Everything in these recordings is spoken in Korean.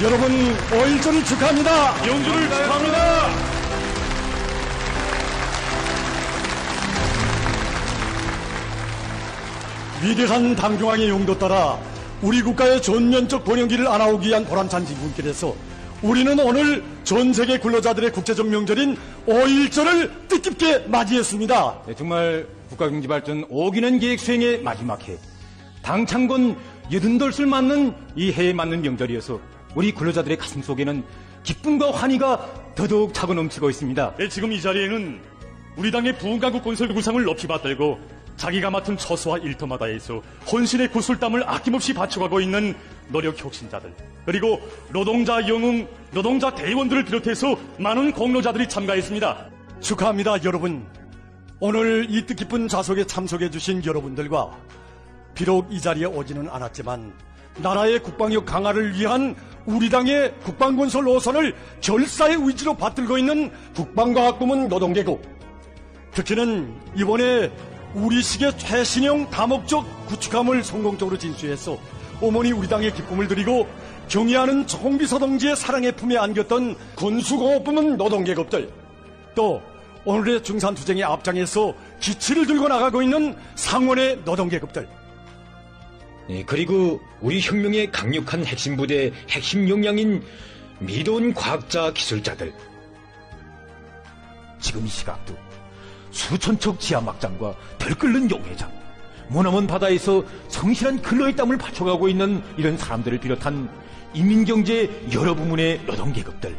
여러분, 5.1조를 축하합니다. 영주를 축하합니다. 위대한 당중앙의 용도 따라 우리 국가의 전면적 번영기를 안아오기 위한 보람찬 진군길에서 우리는 오늘 전 세계 근로자들의 국제적 명절인 5.1조를 뜻깊게 맞이했습니다. 네, 정말 국가경제발전 5기년 계획 수행의 마지막 해, 당 창건 80돌을 맞는 이 해에 맞는 명절이어서 우리 근로자들의 가슴 속에는 기쁨과 환희가 더더욱 차고 넘치고 있습니다. 네, 지금 이 자리에는 우리 당의 부흥강국 건설 구상을 높이 받들고 자기가 맡은 처소와 일터마다에서 혼신의 구슬땀을 아낌없이 바쳐가고 있는 노력 혁신자들, 그리고 노동자 영웅, 노동자 대의원들을 비롯해서 많은 공로자들이 참가했습니다. 축하합니다, 여러분. 오늘 이 뜻깊은 자석에 참석해 주신 여러분들과 비록 이 자리에 오지는 않았지만 나라의 국방력 강화를 위한 우리 당의 국방건설 노선을 결사의 의지로 받들고 있는 국방과학부문 노동계급, 특히는 이번에 우리식의 최신형 다목적 구축함을 성공적으로 진수해서 어머니 우리 당의 기쁨을 드리고 경의하는 정비서 동지의 사랑의 품에 안겼던 군수공업부문 노동계급들, 또 오늘의 중산투쟁의 앞장에서 기치를 들고 나가고 있는 상원의 노동계급들, 그리고 우리 혁명의 강력한 핵심 부대의 핵심 역량인 미도운 과학자 기술자들, 지금 이 시각도 수천 척 지하막장과 별 끓는 용해장, 머나먼 바다에서 성실한 근로의 땀을 바쳐가고 있는 이런 사람들을 비롯한 인민경제의 여러 부문의 노동계급들,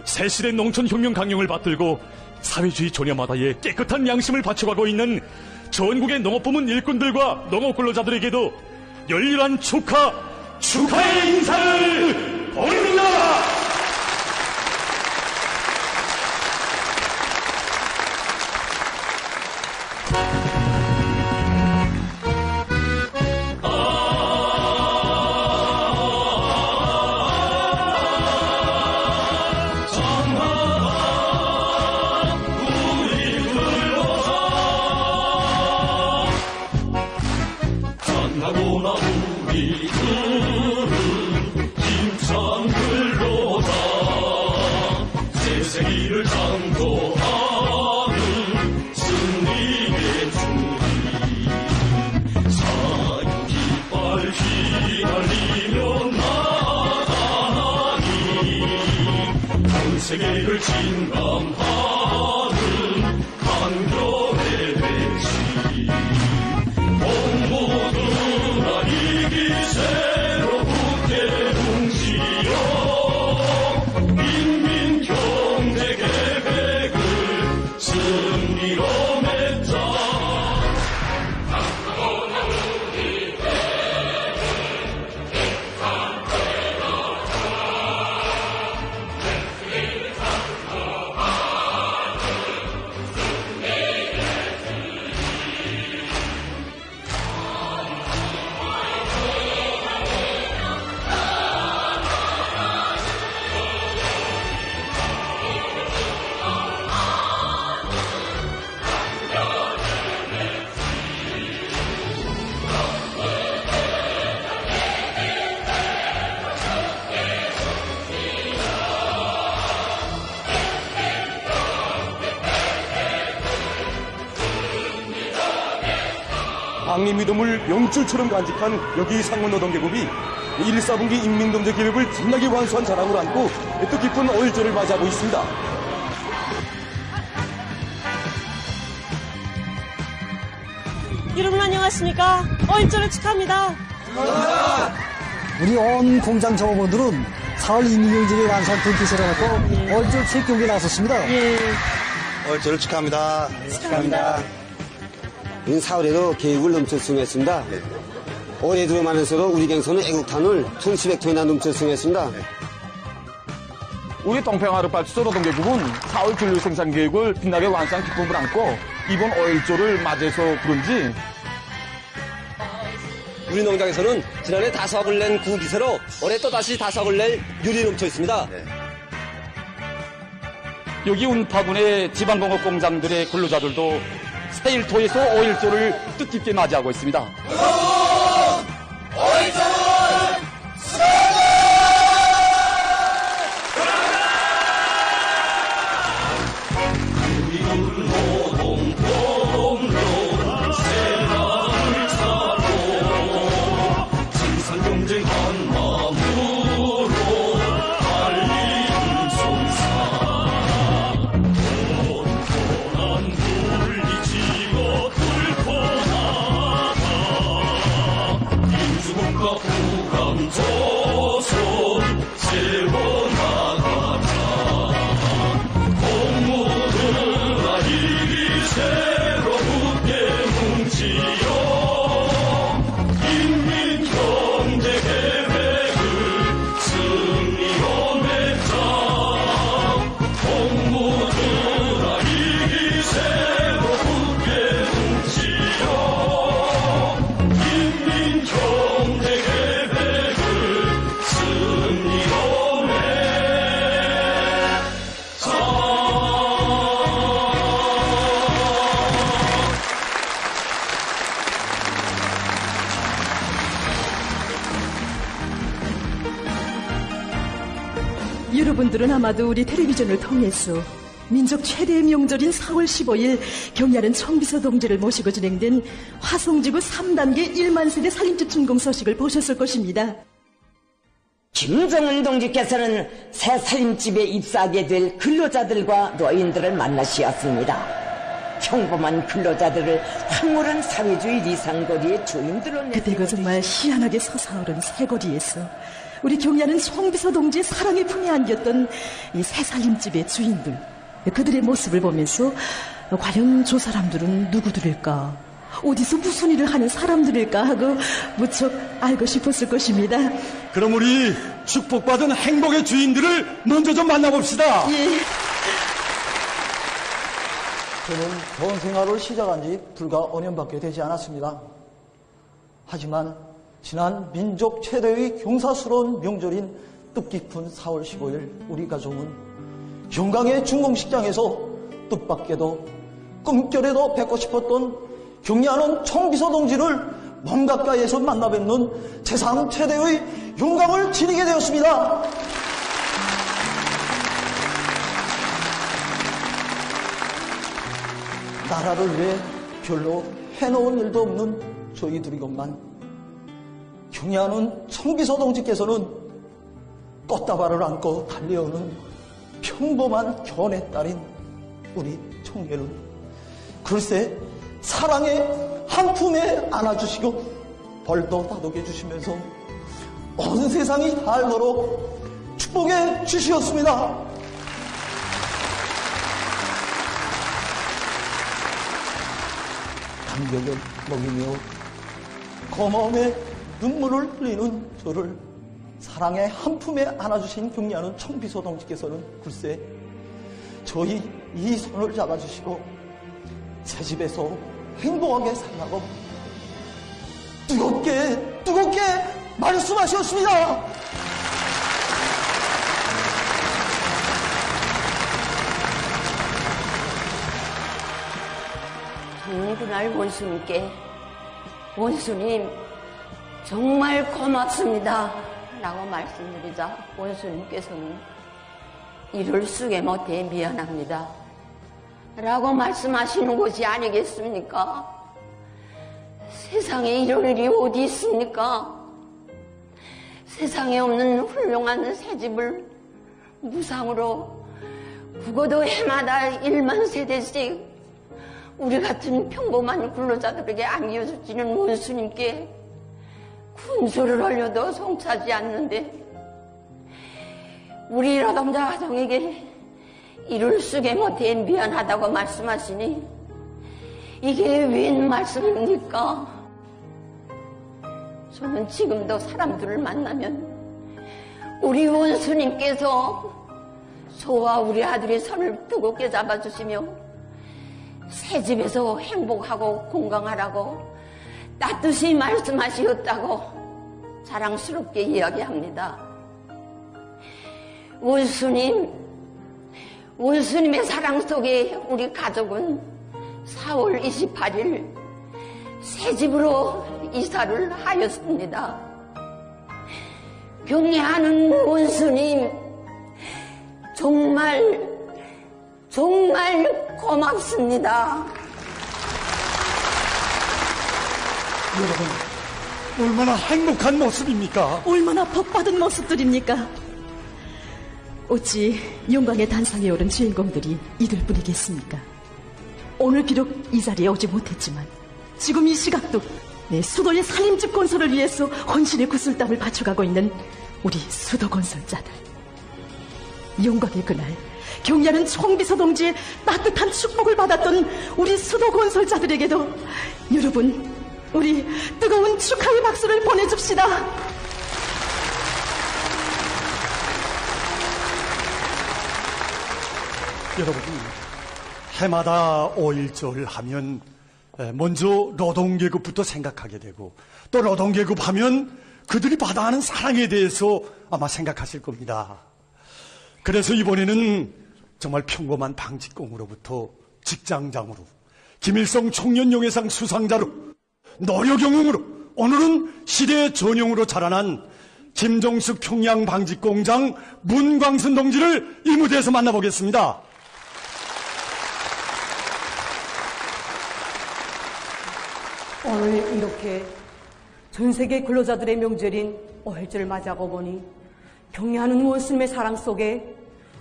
새실의 농촌혁명 강령을 받들고 사회주의 조녀마다의 깨끗한 양심을 바쳐가고 있는 전국의 농업부문 일꾼들과 농업근로자들에게도 열렬한 축하의 인사를 보냅니다. 세계를 진감하는 강변의 대치, 온 모두가 이 기세로 굳게 뭉치어 인민 경제 계획을 승리로 맺자. 당의 믿음을 명줄처럼 간직한 여기 상원노동계급이 1·4분기 인민경제계획을 진하게 완수한 자랑을 안고 뜻깊은 5.1조를 맞이하고 있습니다. 여러분 안녕하십니까? 5.1조를 축하합니다. 우리 온 공장 종업원들은 4월 인민경제계획 완수한 등기세를 갖고 5.1조 체육경기에 나섰습니다. 예. 5.1조를 축하합니다. 축하합니다. 우리는 4월에도 계획을 넘쳐 수행했습니다. 올해 들어만해서도 우리 갱선은 애국탄을 1,200톤이나 넘쳐 수행했습니다. 우리 동평하루발전소 노동계급은 4월 근로 생산 계획을 빛나게 완수한 기쁨을 안고 이번 5.1조를 맞이해서 그런지 우리 농장에서는 지난해 다석을 낸 구기세로 올해 또다시 다석을 낼 율이 넘쳐 있습니다. 여기 운파군의 지방공업 공장들의 근로자들도 새1토에서 5.1조를 뜻깊게 맞이하고 있습니다. 여러분들은 아마도 우리 텔레비전을 통해서 민족 최대의 명절인 4월 15일 경야는 청비서 동지를 모시고 진행된 화성지구 3단계 1만 세대 살림집 준공 소식을 보셨을 것입니다. 김정은 동지께서는 새 살림집에 입사하게 될 근로자들과 노인들을 만나시었습니다. 평범한 근로자들을 황홀한 사회주의 리상거리의 주인들로 그때가 정말 희한하게 솟아오른 새거리에서 우리 경야는 청비서 동지의 사랑의 품에 안겼던 이 새 살림집의 주인들, 그들의 모습을 보면서 과연 저 사람들은 누구들일까, 어디서 무슨 일을 하는 사람들일까 하고 무척 알고 싶었을 것입니다. 그럼 우리 축복받은 행복의 주인들을 먼저 좀 만나봅시다. 예. 저는 전 생활을 시작한 지 불과 5년밖에 되지 않았습니다. 하지만 지난 민족 최대의 경사스러운 명절인 뜻깊은 4월 15일 우리 가족은 영광의 준공식장에서 뜻밖에도 꿈결에도 뵙고 싶었던 경야는 청비서 동지를 먼 가까이에서 만나 뵙는 세상 최대의 영광을 지니게 되었습니다. 나라를 위해 별로 해놓은 일도 없는 저희들이건만 경야는 청비서 동지께서는 꽃다발을 안고 달려오는 평범한 견의 딸인 우리 청예를 글쎄 사랑의 한 품에 안아주시고 벌도 다독여 주시면서 온 세상이 다 알도록 축복해 주시었습니다. 감격을 먹이며 고마움에 눈물을 흘리는 저를 사랑의 한 품에 안아주신 경야는 청비서 동지께서는 글쎄 저희 이 손을 잡아주시고 새 집에서 행복하게 살라고 뜨겁게 말씀하셨습니다. 그날 원수님 정말 고맙습니다 라고 말씀드리자 원수님께서는 이를 쓰게 못해 미안합니다 라고 말씀하시는 것이 아니겠습니까? 세상에 이런 일이 어디 있습니까? 세상에 없는 훌륭한 새집을 무상으로 국어도 해마다 1만 세대씩 우리 같은 평범한 근로자들에게 안겨주시는 원수님께 군수를 올려도 송차지 않는데 우리 노동자 가정에게 이를 쓰게 못해 미안하다고 말씀하시니 이게 웬 말씀입니까? 저는 지금도 사람들을 만나면 우리 원수님께서 저와 우리 아들의 손을 뜨겁게 잡아주시며 새 집에서 행복하고 건강하라고 따뜻이 말씀하시었다고 자랑스럽게 이야기합니다. 원수님의 사랑 속에 우리 가족은 4월 28일 새 집으로 이사를 하였습니다. 경례하는 원수님 정말 고맙습니다. 여러분, 얼마나 행복한 모습입니까? 얼마나 복받은 모습들입니까? 어찌 영광의 단상에 오른 주인공들이 이들뿐이겠습니까? 오늘 비록 이 자리에 오지 못했지만 지금 이 시각도 수도의 살림집 건설을 위해서 헌신의 구슬땀을 바쳐가고 있는 우리 수도 건설자들. 영광의 그날 경야는 청비서 동지의 따뜻한 축복을 받았던 우리 수도 건설자들에게도 여러분 우리 뜨거운 축하의 박수를 보내줍시다. 여러분, 해마다 5.1절 하면 먼저 노동계급부터 생각하게 되고 또 노동계급 하면 그들이 받아하는 사랑에 대해서 아마 생각하실 겁니다. 그래서 이번에는 정말 평범한 방직공으로부터 직장장으로, 김일성 청년영예상 수상자로, 노력영웅으로, 오늘은 시대 전용으로 자라난 김종숙 평양 방직공장 문광순 동지를 이 무대에서 만나보겠습니다. 오늘 이렇게 전 세계 근로자들의 명절인 어혈절을 맞이하고 보니 경애하는 원스님의 사랑 속에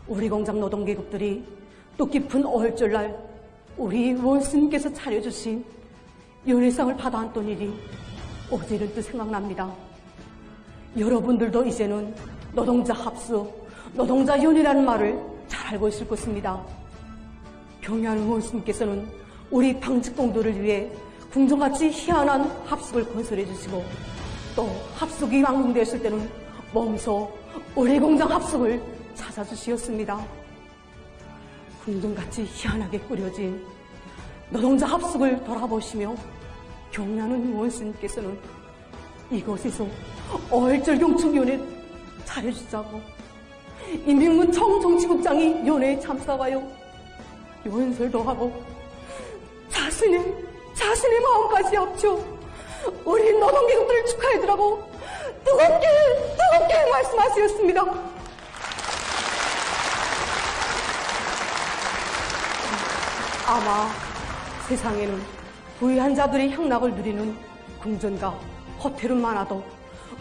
우리 공장 노동계급들이 뜻깊은 어혈절날 우리 원스님께서 차려주신 연회상을 받아안던 일이 어제는 또 생각납니다. 여러분들도 이제는 노동자 합수, 노동자 연회라는 말을 잘 알고 있을 것입니다. 경애하는 원스님께서는 우리 방직공들을 위해 궁전같이 희한한 합숙을 건설해 주시고 또 합숙이 완공되었을 때는 몸소 우리 공장 합숙을 찾아주시었습니다. 궁전같이 희한하게 꾸려진 노동자 합숙을 돌아보시며 경례하는 원스님께서는 이곳에서 어혈절 경축연회 차려주자고 임명문 청정치국장이 연회에 참석하여 연설도 하고 자신의 마음까지 합쳐 우리 노동계급들을 축하해주라고 뜨겁게 말씀하셨습니다. 아마 세상에는 부유한 자들의 향락을 누리는 궁전과 호텔은 많아도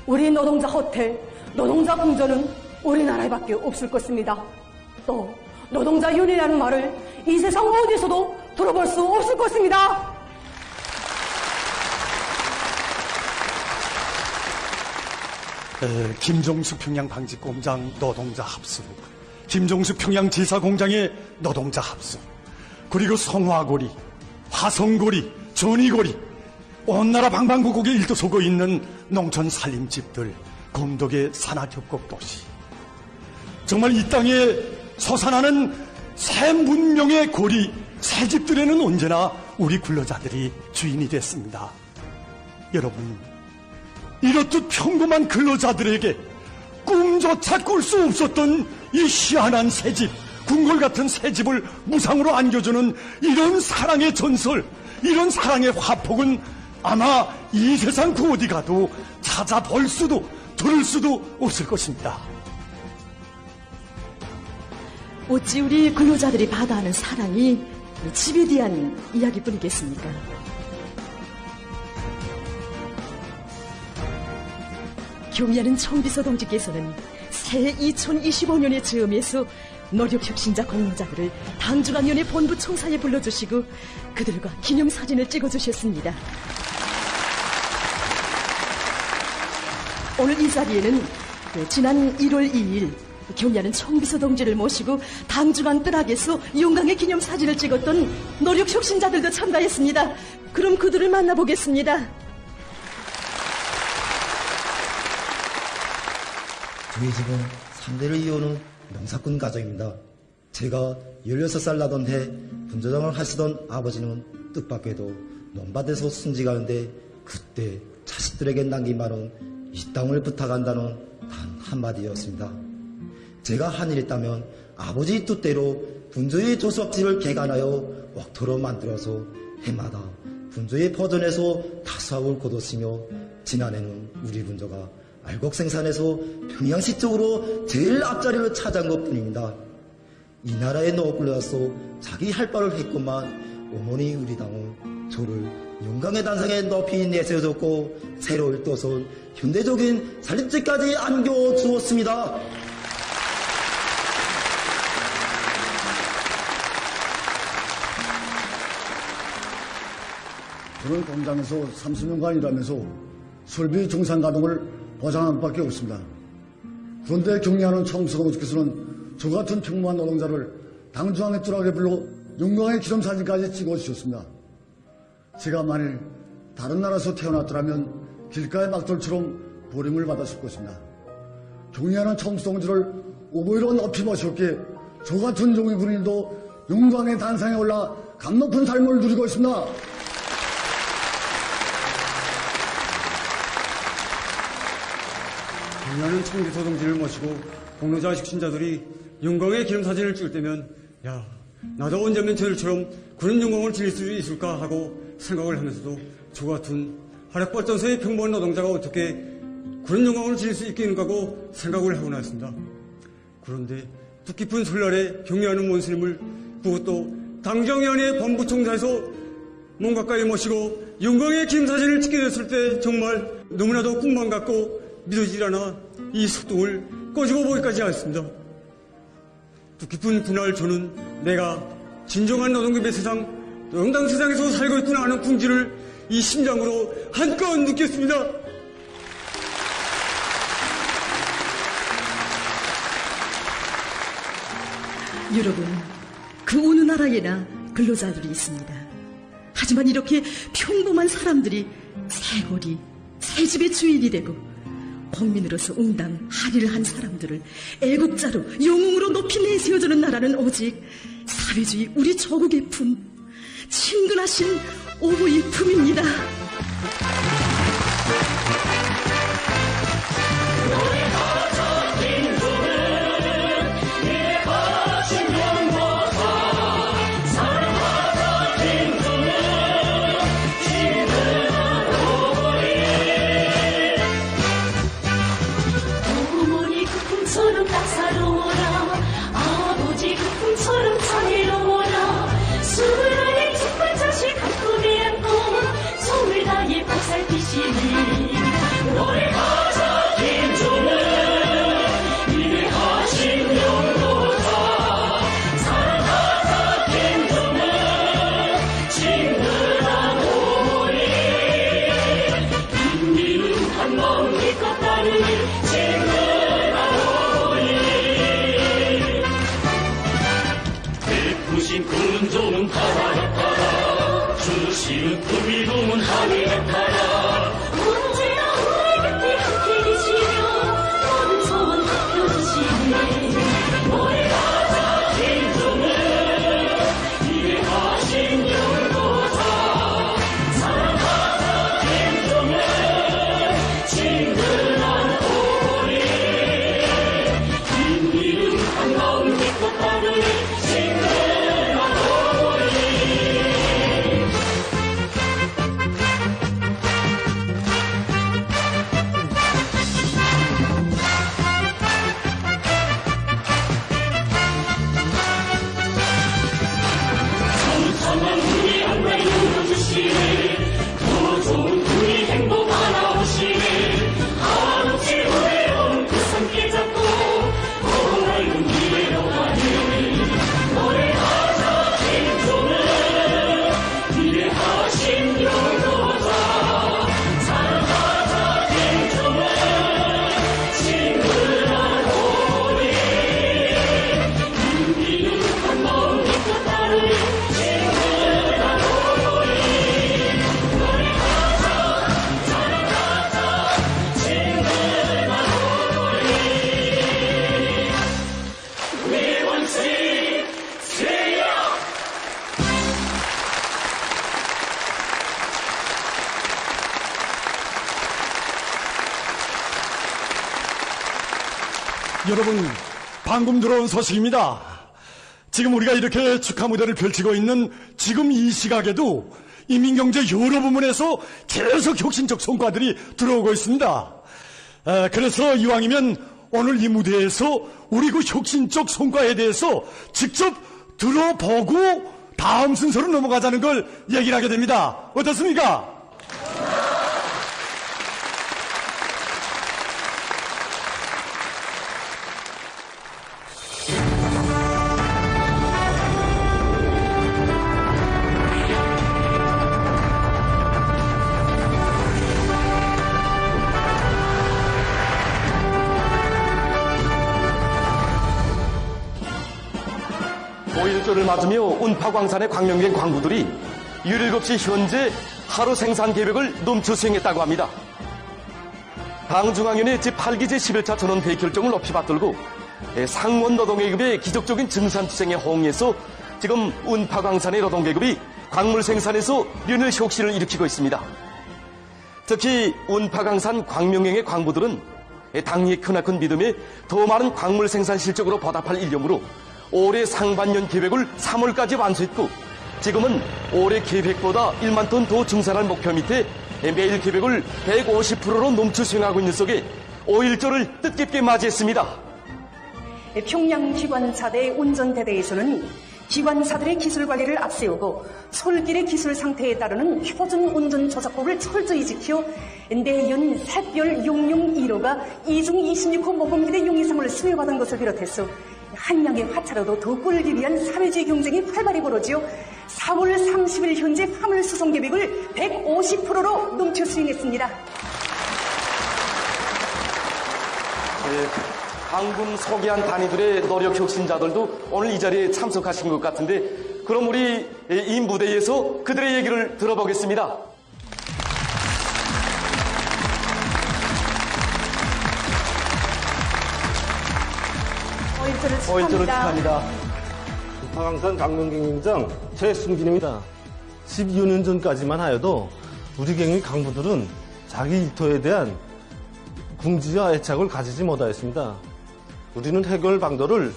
우리 노동자 호텔, 노동자 궁전은 우리나라에밖에 없을 것입니다. 또 노동자 연회라는 말을 이 세상 어디서도 들어볼 수 없을 것입니다. 김종숙 평양 방직공장 노동자 합수, 김종숙 평양 지사공장의 노동자 합수, 그리고 성화고리, 화성고리, 전이고리, 온 나라 방방곡곡에 일도서고 있는 농촌 살림집들, 검덕의 산하협곡 도시. 정말 이 땅에 솟아나는 새 문명의 고리, 새 집들에는 언제나 우리 근로자들이 주인이 됐습니다. 여러분, 이렇듯 평범한 근로자들에게 꿈조차 꿀 수 없었던 이 희한한 새집, 궁궐 같은 새집을 무상으로 안겨주는 이런 사랑의 전설, 이런 사랑의 화폭은 아마 이 세상 그 어디 가도 찾아볼 수도 들을 수도 없을 것입니다. 어찌 우리 근로자들이 받아하는 사랑이 집에 대한 이야기뿐이겠습니까? 경애하는 청비서 동지께서는 새해 2025년의 즈음에서 노력혁신자 공로자들을 당중앙연회 본부 총사에 불러주시고 그들과 기념사진을 찍어주셨습니다. 오늘 이 자리에는 지난 1월 2일 경애하는 청비서 동지를 모시고 당중앙 뜰악에서 영광의 기념사진을 찍었던 노력혁신자들도 참가했습니다. 그럼 그들을 만나보겠습니다. 저희 집은 3대를 이어오는 농사꾼 가정입니다. 제가 16살 나던 해 분조장을 하시던 아버지는 뜻밖에도 논밭에서 승직하는데 그때 자식들에게 남긴 말은 이 땅을 부탁한다는 단 한마디였습니다. 제가 한 일 있다면 아버지 뜻대로 분조의 조수업집을 개간하여 옥토로 만들어서 해마다 분조에 포전해서 다수학을 거뒀으며 지난해는 우리 분조가 알곡 생산에서 평양시 쪽으로 제일 앞자리를 차지한 것뿐입니다. 이 나라에 넣어끌려서 자기 할 바를 했건만 어머니 우리 당은 저를 영광의 단상에 높이 내세워줬고 새로 떠선 현대적인 살림집까지 안겨주었습니다. 저는 공장에서 30년간 일하면서 설비 정상 가동을 보장한 밖에 없습니다. 그런데 경례하는 청비서동지께서는 저 같은 평범한 노동자를 당중앙에 뚜락에 불러 영광의 기념사진까지 찍어주셨습니다. 제가 만일 다른 나라에서 태어났더라면 길가의 막돌처럼 버림을 받았을 것입니다. 경례하는 청비서동지를 오보이로 높이 모셨기에 저 같은 종이군인도 영광의 단상에 올라 감 높은 삶을 누리고 있습니다. 경례하는 청비서 동지를 모시고 공로자 식신자들이 영광의 기념사진을 찍을 때면 야, 나도 언제면 저들처럼 그런 영광을 지닐 수 있을까 하고 생각을 하면서도 저 같은 화력발전소의 평범한 노동자가 어떻게 그런 영광을 지닐 수 있게 하고 생각을 하고 나왔습니다. 그런데 뜻깊은 설날에 경례하는 원스님을 그것도 당정위원회 본부총사에서 몸 가까이 모시고 영광의 기념사진을 찍게 됐을 때 정말 너무나도 꿈만 같고 믿어지질 않아 이 속동을 꺼지고 보기까지 하였습니다. 뜻깊은 그날 저는 내가 진정한 노동계의 세상, 노동당 세상에서 살고 있구나 하는 궁지를 이 심장으로 한껏 느꼈습니다. 여러분, 그 어느 나라에나 근로자들이 있습니다. 하지만 이렇게 평범한 사람들이 세월이 새 집의 주인이 되고 국민으로서 응당 할일을 한 사람들을 애국자로 영웅으로 높이 내세워주는 나라는 오직 사회주의 우리 조국의 품, 친근하신 오부의 품입니다. 군종은 바다에 따라 주시는 꿈이동은 하늘에 따라 언제나 우리 곁에 함께 계시며 모든 소원 갚혀주시네. 노래 가자 김종은 위대하신 영도자 사랑하자 김종은 친근한 오리 긴 이름 한마음 믿고 따르니 여러분, 방금 들어온 소식입니다. 지금 우리가 이렇게 축하 무대를 펼치고 있는 지금 이 시각에도 인민경제 여러 부문에서 계속 혁신적 성과들이 들어오고 있습니다. 그래서 이왕이면 오늘 이 무대에서 우리 그 혁신적 성과에 대해서 직접 들어보고 다음 순서로 넘어가자는 걸 얘기를 하게 됩니다. 어떻습니까? 오일절을 맞으며 운파광산의 광명된 광부들이 유릴 없이 현재 하루 생산 계획을 넘쳐 수행했다고 합니다. 당중앙위원회 제8기 제11차 전원 회의 결정을 높이 받들고 상원 노동계급의 기적적인 증산투쟁에 호응해서 지금 운파광산의 노동계급이 광물 생산에서 련의 혁신을 일으키고 있습니다. 특히 운파광산 광명행의 광부들은 당리의 크나큰 믿음에 더 많은 광물 생산 실적으로 보답할 일념으로 올해 상반년 계획을 3월까지 완수했고 지금은 올해 계획보다 1만 톤 더 증산할 목표 밑에 매일 계획을 150%로 넘쳐 수행하고 있는 속에 5.1절을 뜻깊게 맞이했습니다. 평양 기관사대 운전대대에서는 기관사들의 기술 관리를 앞세우고 솔길의 기술 상태에 따르는 표준 운전 조작법을 철저히 지켜 내연 샛별 용용 1호가 이중 26호 모범기대 용의상을 수여받은 것을 비롯해서 한양의 화차로도 더 끌기 위한 사회주의 경쟁이 활발히 벌어지어 4월 30일 현재 화물 수송 계획을 150%로 넘쳐 수행했습니다. 방금 소개한 단위들의 노력 혁신자들도 오늘 이 자리에 참석하신 것 같은데, 그럼 우리 이 무대에서 그들의 얘기를 들어보겠습니다. 오일절을 축하합니다. 북파강산 강릉경림장 최승진입니다. 12년 전까지만 하여도 우리 경의 강부들은 자기 일터에 대한 궁지와 애착을 가지지 못하였습니다. 우리는 해결 방도를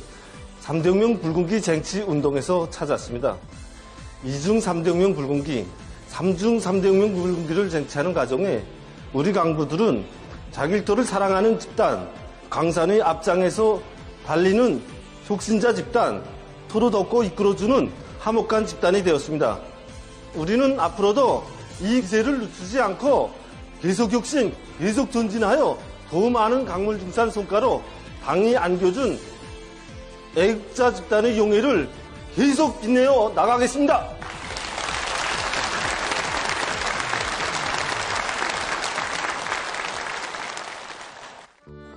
3대혁명 불공기 쟁취 운동에서 찾았습니다. 2중 3대혁명 불공기, 3중 3대혁명 불공기를 쟁취하는 과정에 우리 강부들은 자기 일터를 사랑하는 집단, 강산의 앞장에서 달리는 혁신자 집단, 서로 덮고 이끌어주는 화목한 집단이 되었습니다. 우리는 앞으로도 이 기세를 늦추지 않고 계속 혁신, 계속 전진하여 더 많은 강물중산 성과로 당이 안겨준 애국자 집단의 용해를 계속 빛내어 나가겠습니다.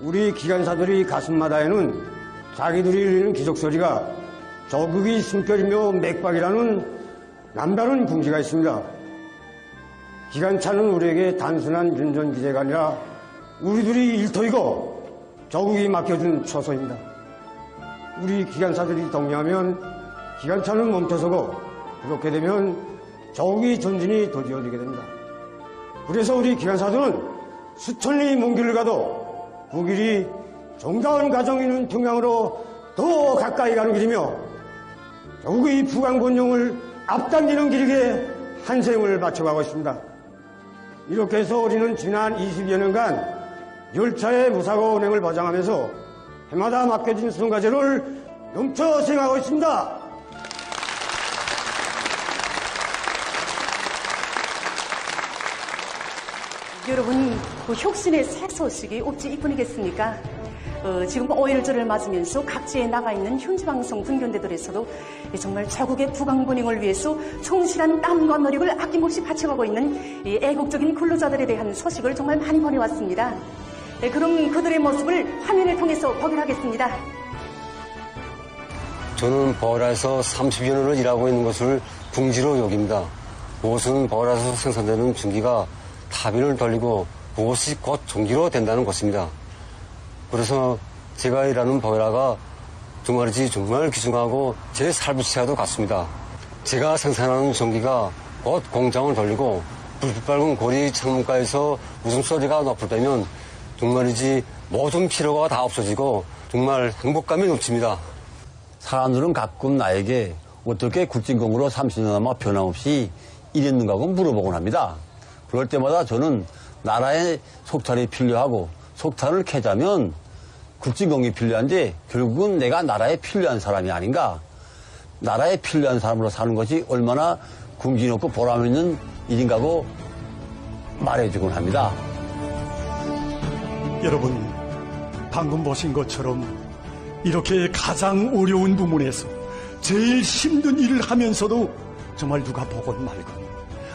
우리 기관사들의 가슴마다에는 자기들이 울리는 기적소리가 조국의 숨결이며 맥박이라는 남다른 궁지가 있습니다. 기관차는 우리에게 단순한 운전기제가 아니라 우리들이 일터이고 조국이 맡겨준 초소입니다. 우리 기관사들이 동의하면 기관차는 멈춰서고, 그렇게 되면 조국의 전진이 더디어지게 됩니다. 그래서 우리 기관사들은 수천里먼 길을 가도 그 길이 정다운 가정이 있는 평양으로 더 가까이 가는 길이며 조국의 부강본영을 앞당기는 길이기에 한 생을 바쳐가고 있습니다. 이렇게 해서 우리는 지난 20여 년간 열차의 무사고 운행을 보장하면서 해마다 맡겨진 수송과제를 넘쳐 수행하고 있습니다. 여러분, 그 혁신의 새 소식이 없지 이뿐이겠습니까? 지금 5.1절을 맞으면서 각지에 나가 있는 현지방송 분견대들에서도 정말 조국의 부강본행을 위해서 충실한 땀과 노력을 아낌없이 바쳐가고 있는 이 애국적인 근로자들에 대한 소식을 정말 많이 보내왔습니다. 그럼 그들의 모습을 화면을 통해서 보기로 하겠습니다. 저는 버라에서 30여 년을 일하고 있는 것을 궁지로 여깁니다. 무엇은 버라에서 생산되는 증기가 타빈을 돌리고 무엇이 곧 전기로 된다는 것입니다. 그래서 제가 일하는 버라가 정말이지 정말 귀중하고 제 삶의 시야도 같습니다. 제가 생산하는 전기가 곧 공장을 돌리고 불빛 밝은 고리 창문가에서 웃음소리가 높을 때면 정말이지 모든 피로가 다 없어지고 정말 행복감이 넘칩니다. 사람들은 가끔 나에게 어떻게 굴진공으로 30년 남아 변함없이 일했는가고 물어보곤 합니다. 그럴 때마다 저는 나라에 속탄이 필요하고 속탄을 캐자면 굴진공이 필요한데 결국은 내가 나라에 필요한 사람이 아닌가. 나라에 필요한 사람으로 사는 것이 얼마나 궁지높고 보람 있는 일인가고 말해주곤 합니다. 여러분, 방금 보신 것처럼 이렇게 가장 어려운 부문에서 제일 힘든 일을 하면서도 정말 누가 보건 말건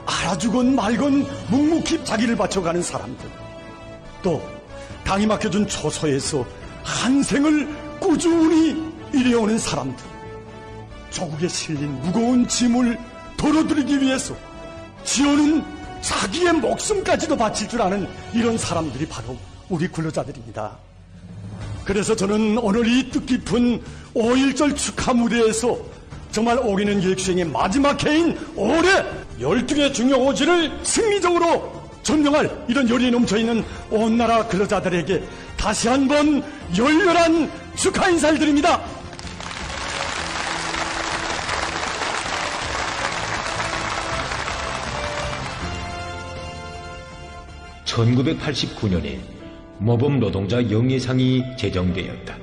알아주건 말건 묵묵히 자기를 바쳐가는 사람들, 또 당이 맡겨준 초소에서 한 생을 꾸준히 일해오는 사람들, 조국에 실린 무거운 짐을 덜어드리기 위해서 지어는 자기의 목숨까지도 바칠 줄 아는 이런 사람들이 바로 우리 근로자들입니다. 그래서 저는 오늘 이 뜻깊은 5.1절 축하 무대에서 정말 오기는 계획수행의 마지막 해인 올해 12개 중요 오지를 승리적으로 점령할 이런 열이 넘쳐있는 온 나라 근로자들에게 다시 한번 열렬한 축하 인사를 드립니다. 1989년에 모범 노동자 영예상이 제정되었다.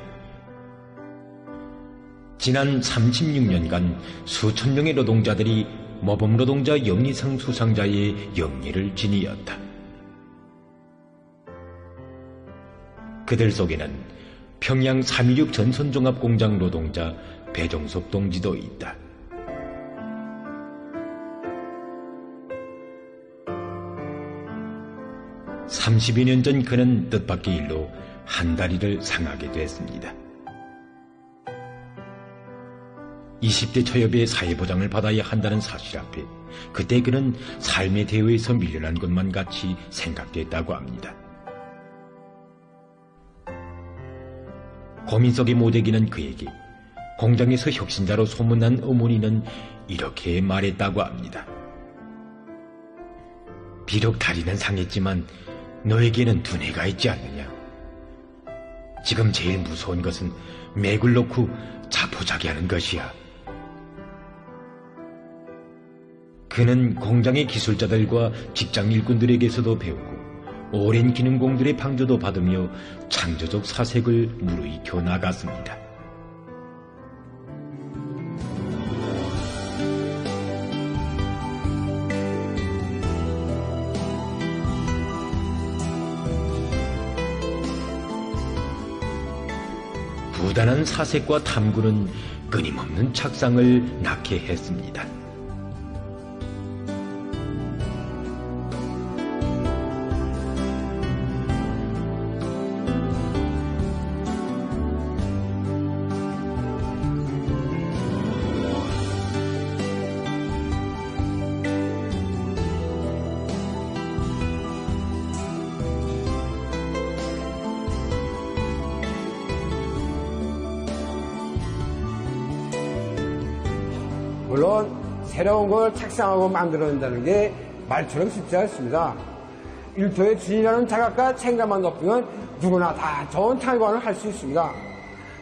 지난 36년간 수천 명의 노동자들이 모범 노동자 영예상 수상자의 영예를 지니었다. 그들 속에는 평양 316 전선종합공장 노동자 배종섭 동지도 있다. (32년) 전 그는 뜻밖의 일로 한 다리를 상하게 됐습니다. 20대 초엽에 사회보장을 받아야 한다는 사실 앞에 그때 그는 삶의 대우에서 밀려난 것만 같이 생각됐다고 합니다. 고민 속에 모대기는 그에게 공장에서 혁신자로 소문난 어머니는 이렇게 말했다고 합니다. 비록 다리는 상했지만 너에게는 두뇌가 있지 않느냐. 지금 제일 무서운 것은 맥을 놓고 자포자기하는 것이야. 그는 공장의 기술자들과 직장 일꾼들에게서도 배우고 오랜 기능공들의 방조도 받으며 창조적 사색을 무르익혀 나갔습니다. 부단한 사색과 탐구는 끊임없는 착상을 낳게 했습니다. 물론 새로운 걸 착상하고 만들어낸다는 게 말처럼 쉽지 않습니다. 일터의 주인이라는 자각과 책임감만 높이면 누구나 다 좋은 탈관을 할 수 있습니다.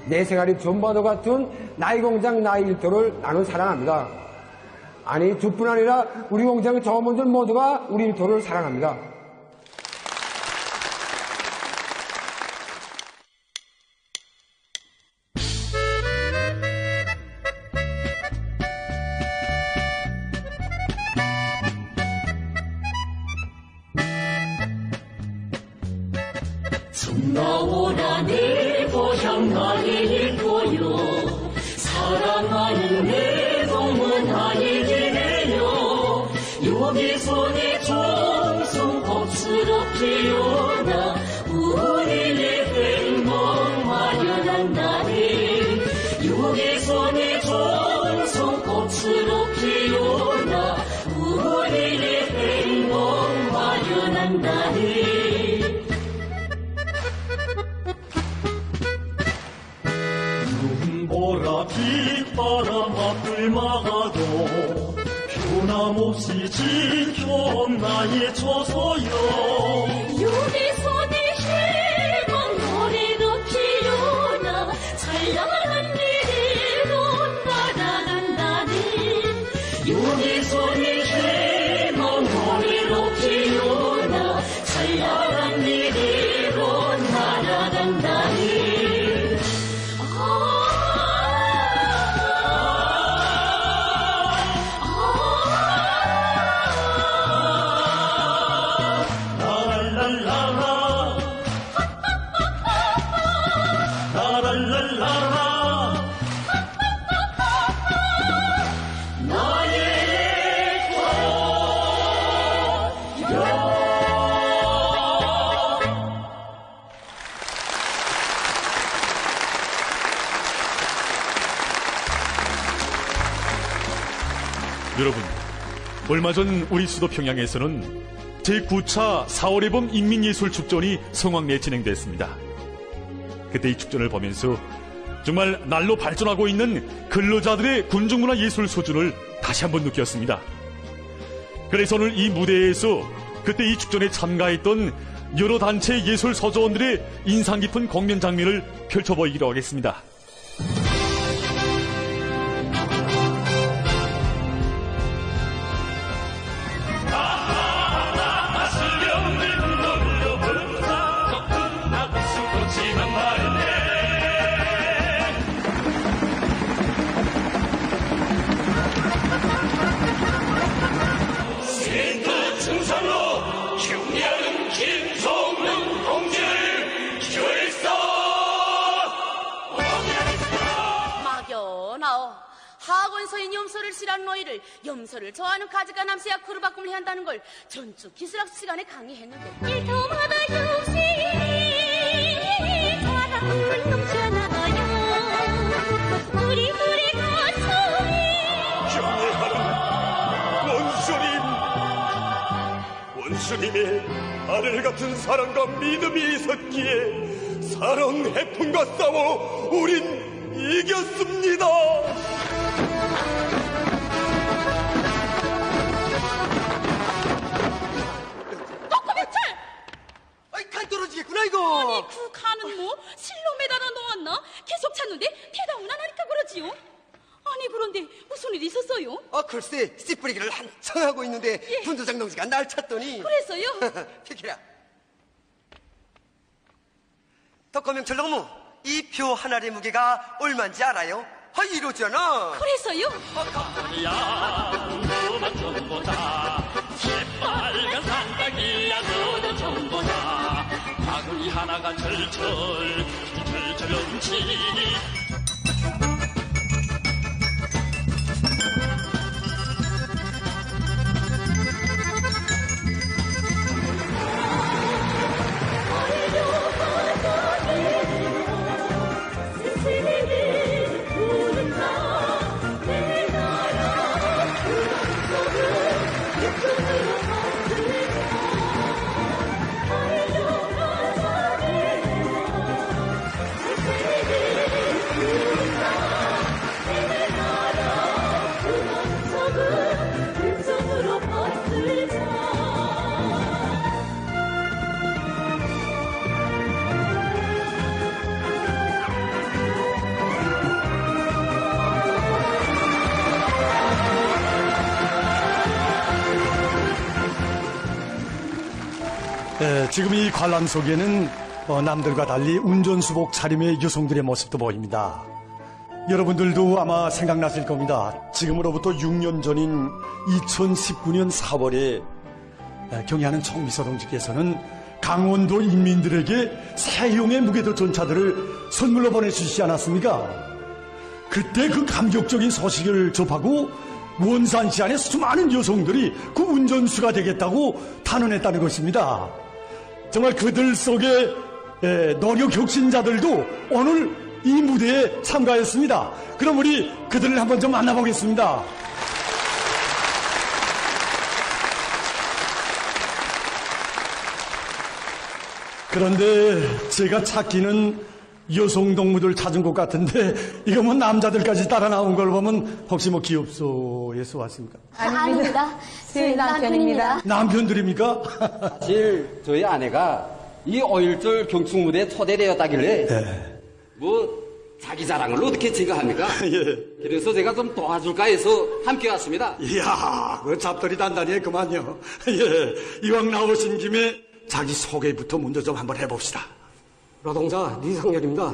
내 생활이 전부와도 같은 나의 공장 나의 일터를 나는 사랑합니다. 아니 저뿐 아니라 우리 공장 점원들 모두가 우리 일터를 사랑합니다. 나오라 내 고향 나의 일터요 사랑하는 내 동문 나의 길에요 여기서 내 정성 곱스럽게 요나 우리의 행복 마련한다네 여기서 내 정성 곱스럽게 요나 우리의 행복 마련한다네 눈보라 빗바람 앞을 막아도 변함없이 지켜 나의 저서요 여기서 내 희망 노래로 피어나 찬란한 미래로 날아간다네 여기서 내 희망 노래로 피어나 찬란한 미래로 날아간다네 여러분, 얼마 전 우리 수도 평양에서는 제9차 4월의봄 인민예술축전이 성황 내 진행됐습니다. 그때 이 축전을 보면서 정말 날로 발전하고 있는 근로자들의 군중문화 예술 수준을 다시 한번 느꼈습니다. 그래서 오늘 이 무대에서 그때 이 축전에 참가했던 여러 단체 예술 서조원들의 인상 깊은 공연 장면을 펼쳐보이기로 하겠습니다. 수령들 경례하는 김성능 동지를 기조했어. 막연하오. 학원서인 염소를 싫어하는 너희를 염소를 좋아하는 가지가 남새야 구르바꿈을 해야 한다는 걸 전주 기술학 시간에 강의했는데 일터마다 요새 사랑은 넘쳐나요. 우리 가정이 경례하는 원수님의 하늘 같은 사랑과 믿음이 섞기에 사랑 해풍과 싸워 우린 이겼습니다. 덕후백철! 아이, 간 떨어지겠구나, 이거! 아니, 그 간은 뭐? 실로 매달아 놓았나? 계속 찾는데 대답은 안 하니까 그러지요? 아니, 그런데 무슨 일 있었어요? 글쎄, 씨 뿌리기를 한창 하고 있는데 분조장 동지가 날 찾더니 그래서요? 비키라. 덕거명철 동무, 이 표 하나의 무게가 얼마인지 알아요? 이러잖아. 그래서요? 야, 너만 좀 보자. 새빨간 산닭이야, 너도 좀 보자. 바구니 하나가 절절 넘치니. 지금 이 관람 속에는 남들과 달리 운전수복 차림의 여성들의 모습도 보입니다. 여러분들도 아마 생각나실 겁니다. 지금으로부터 6년 전인 2019년 4월에 경의하는 총미서 동지께서는 강원도 인민들에게 새형의 무게도 전차들을 선물로 보내주시지 않았습니까? 그때 그 감격적인 소식을 접하고 원산시 안에 수많은 여성들이 그 운전수가 되겠다고 탄원했다는 것입니다. 정말 그들 속에 노력 혁신자들도 오늘 이 무대에 참가했습니다. 그럼 우리 그들을 한번 좀 만나보겠습니다. 그런데 제가 찾기는 여성 동무들 찾은 것 같은데 이거 뭐 남자들까지 따라 나온 걸 보면 혹시 뭐 기업소에서 왔습니까? 아닙니다. 저희 남편입니다. 남편들입니까? 사실 저희 아내가 이 5.1절 경축무대에 초대되었다길래 뭐 자기 자랑을 어떻게 제가 합니까? 그래서 제가 좀 도와줄까 해서 함께 왔습니다. 이야, 그 잡돌이 단단히 했구만요. 예, 이왕 나오신 김에 자기 소개부터 먼저 좀 한번 해봅시다. 노동자 리상렬입니다.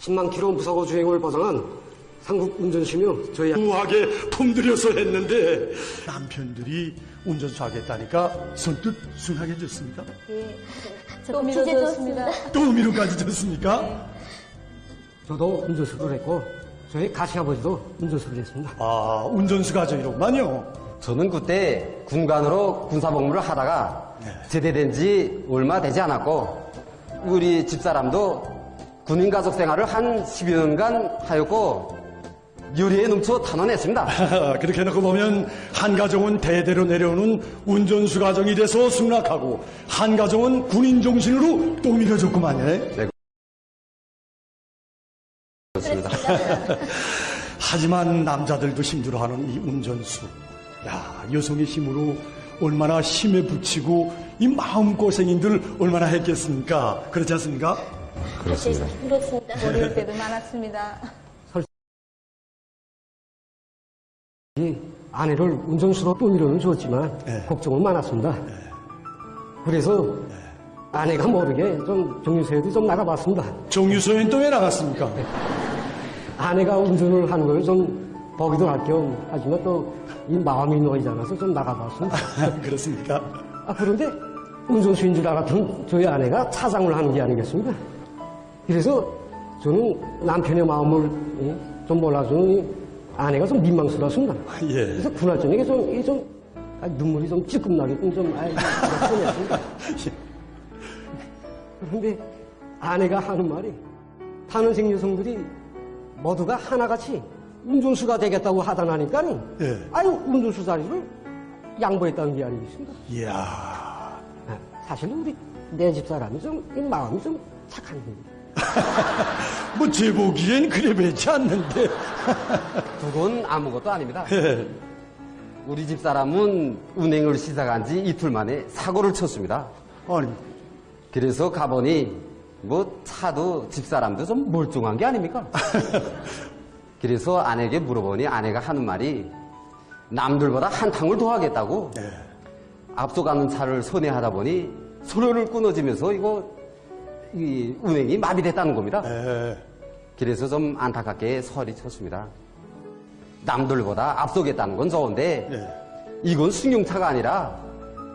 10만 킬로 무사고 주행을 보장한 상급 운전시며 저희 우하게 품들여서 했는데 남편들이 운전수 하겠다니까 선뜻 순하게 줬습니까? 예, 또 믿어줬습니다. 또 미루까지 줬습니까? 저도 운전수를 했고 저희 가시아버지도 운전수를 했습니다. 아, 운전수 가족이로구만요. 저는 그때 군관으로 군사복무를 하다가 제대된 지 얼마 되지 않았고 우리 집사람도 군인가족 생활을 한 10여 년간 하였고 유리에 넘쳐 탄원했습니다. 그렇게 놓고 보면 한 가정은 대대로 내려오는 운전수 가정이 돼서 승락하고 한 가정은 군인 정신으로 또 밀어줬구만요. 네. 그렇습니다. 하지만 남자들도 힘들어하는 이 운전수. 야, 여성의 힘으로 얼마나 힘에 부치고 이 마음고생인들 얼마나 했겠습니까? 그렇지 않습니까? 그렇습니다. 어려울 때도 많았습니다. 아내를 운전수로 또 밀어는 줬지만 걱정은 많았습니다. 그래서 아내가 모르게 좀 정유소에도 좀 나가봤습니다. 정유소엔 또 왜 나갔습니까? 아내가 운전을 하는 걸 좀 보기도 할 겸 하지만 또 이 마음이 놓이지 않아서 좀 나가봤습니다. 그렇습니까? 그런데 운전수인 줄 알았던 저희 아내가 차장을 하는 게 아니겠습니까? 그래서 저는 남편의 마음을 좀 몰라서 아내가 좀 민망스러웠습니다. 그래서 그날 저녁에 눈물이 좀 찔끔나게끔 그랬습니다. 그런데 아내가 하는 말이 탄원생 여성들이 모두가 하나같이 운전수가 되겠다고 하다나니까 운전수 자리를 양보했다는 게 아니겠습니까? 이야. 사실 우리 내 집사람이 이 마음이 좀 착한 겁니다. 뭐 제 보기엔 그래 뵙지 않는데. 그건 아무것도 아닙니다. 우리 집사람은 운행을 시작한 지 이틀 만에 사고를 쳤습니다. 아니. 그래서 가보니 뭐 차도 집사람도 좀 멀쩡한 게 아닙니까? 그래서 아내에게 물어보니 아내가 하는 말이 남들보다 한탕을 더 하겠다고. 앞서가는 차를 선회하다 보니 소련을 끊어지면서 이 운행이 마비됐다는 겁니다. 그래서 좀 안타깝게 소리쳤습니다. 남들보다 앞서겠다는 건 좋은데 이건 승용차가 아니라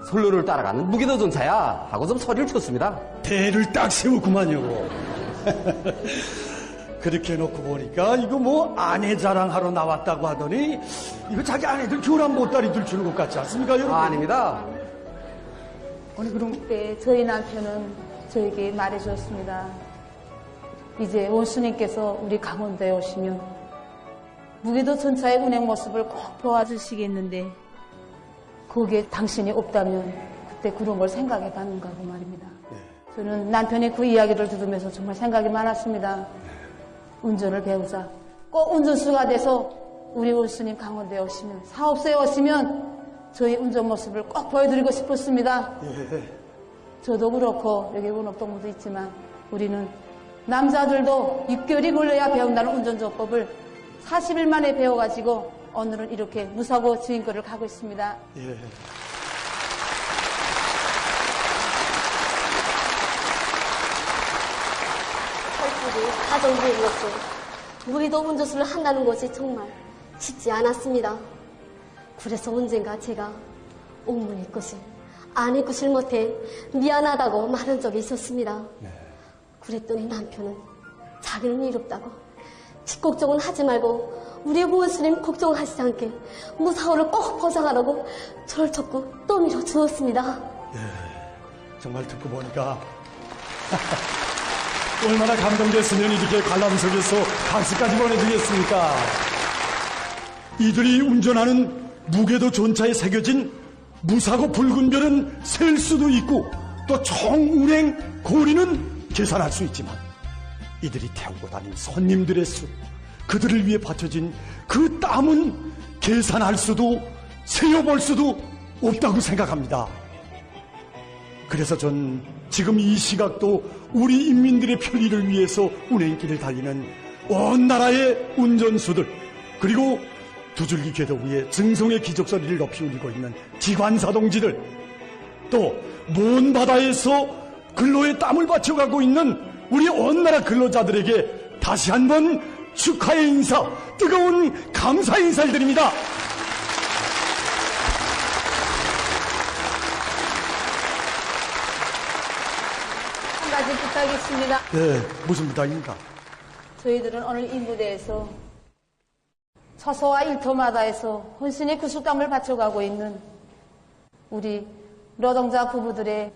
선로를 따라가는 무기도 전차야 하고 좀 소리를 쳤습니다. 대를 딱 세우구만요. 그렇게 놓고 보니까 이거 뭐 아내 자랑하러 나왔다고 하더니 이거 자기 아내들 교란 보따리들 주는 것 같지 않습니까, 여러분? 아닙니다. 아니 그럼 그때 저희 남편은 저에게 말해주었습니다. 이제 원수님께서 우리 강원도에 오시면 무기도 전차의 운행 모습을 꼭 보아주시겠는데 거기에 당신이 없다면 그때 그런 걸 생각해 봤는가 고 말입니다. 저는 남편의 그 이야기를 들으면서 정말 생각이 많았습니다. 운전을 배우자. 꼭 운전수가 돼서 우리 원수님 강원도에 오시면, 사업소에 오시면 저희 운전 모습을 꼭 보여드리고 싶었습니다. 저도 그렇고 여기 원업동무도 있지만 우리는 남자들도 6개월이 걸려야 배운다는 운전조법을 40일 만에 배워가지고 오늘은 이렇게 무사고 주행거리를 가고 있습니다. 솔직히 가정부로서 우리도 운전수를 한다는 것이 정말 쉽지 않았습니다. 그래서 언젠가 제가 어머니 것을 아내 것을 못해 미안하다고 말한 적이 있었습니다. 그랬더니 남편은 자기는 이롭다고 직걱정은 하지 말고 우리 원수님 걱정하시지 않게 무사고를 꼭 보장하라고 저를 자꾸 떠밀어 주었습니다. 정말 듣고 보니까 얼마나 감동됐으면 이렇게 관람석에서 박수까지 보내주겠습니까? 이들이 운전하는 무게도 전차에 새겨진 무사고 붉은 별은 셀 수도 있고 또 총운행 고리는 계산할 수 있지만 이들이 태우고 다닌 손님들의 수, 그들을 위해 바쳐진 그 땀은 계산할 수도 세어볼 수도 없다고 생각합니다. 그래서 전 지금 이 시각도 우리 인민들의 편리를 위해서 운행길을 달리는 온 나라의 운전수들, 그리고 두 줄기 궤도 위에 증송의 기적소리를 높이 울리고 있는 기관사 동지들, 또 먼 바다에서 근로에 땀을 바쳐가고 있는 우리 온 나라 근로자들에게 다시 한번 축하의 인사, 뜨거운 감사 인사를 드립니다. 한 가지 부탁이 있습니다. 네, 무슨 부탁입니까? 저희들은 오늘 이 무대에서 처소와 일터마다에서 혼신의 구슬땀을 바쳐가고 있는 우리 노동자 부부들의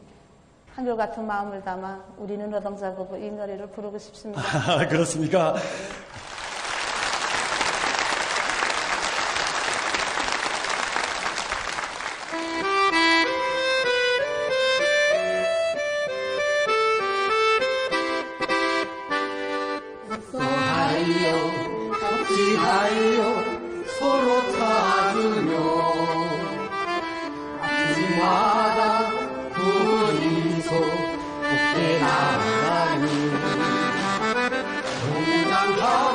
한결같은 마음을 담아 우리는 노동자 부부 이 노래를 부르고 싶습니다. 그렇습니까? 합지하여 서로 찾으며 아침마다 둘이서 함께 나가니 동양가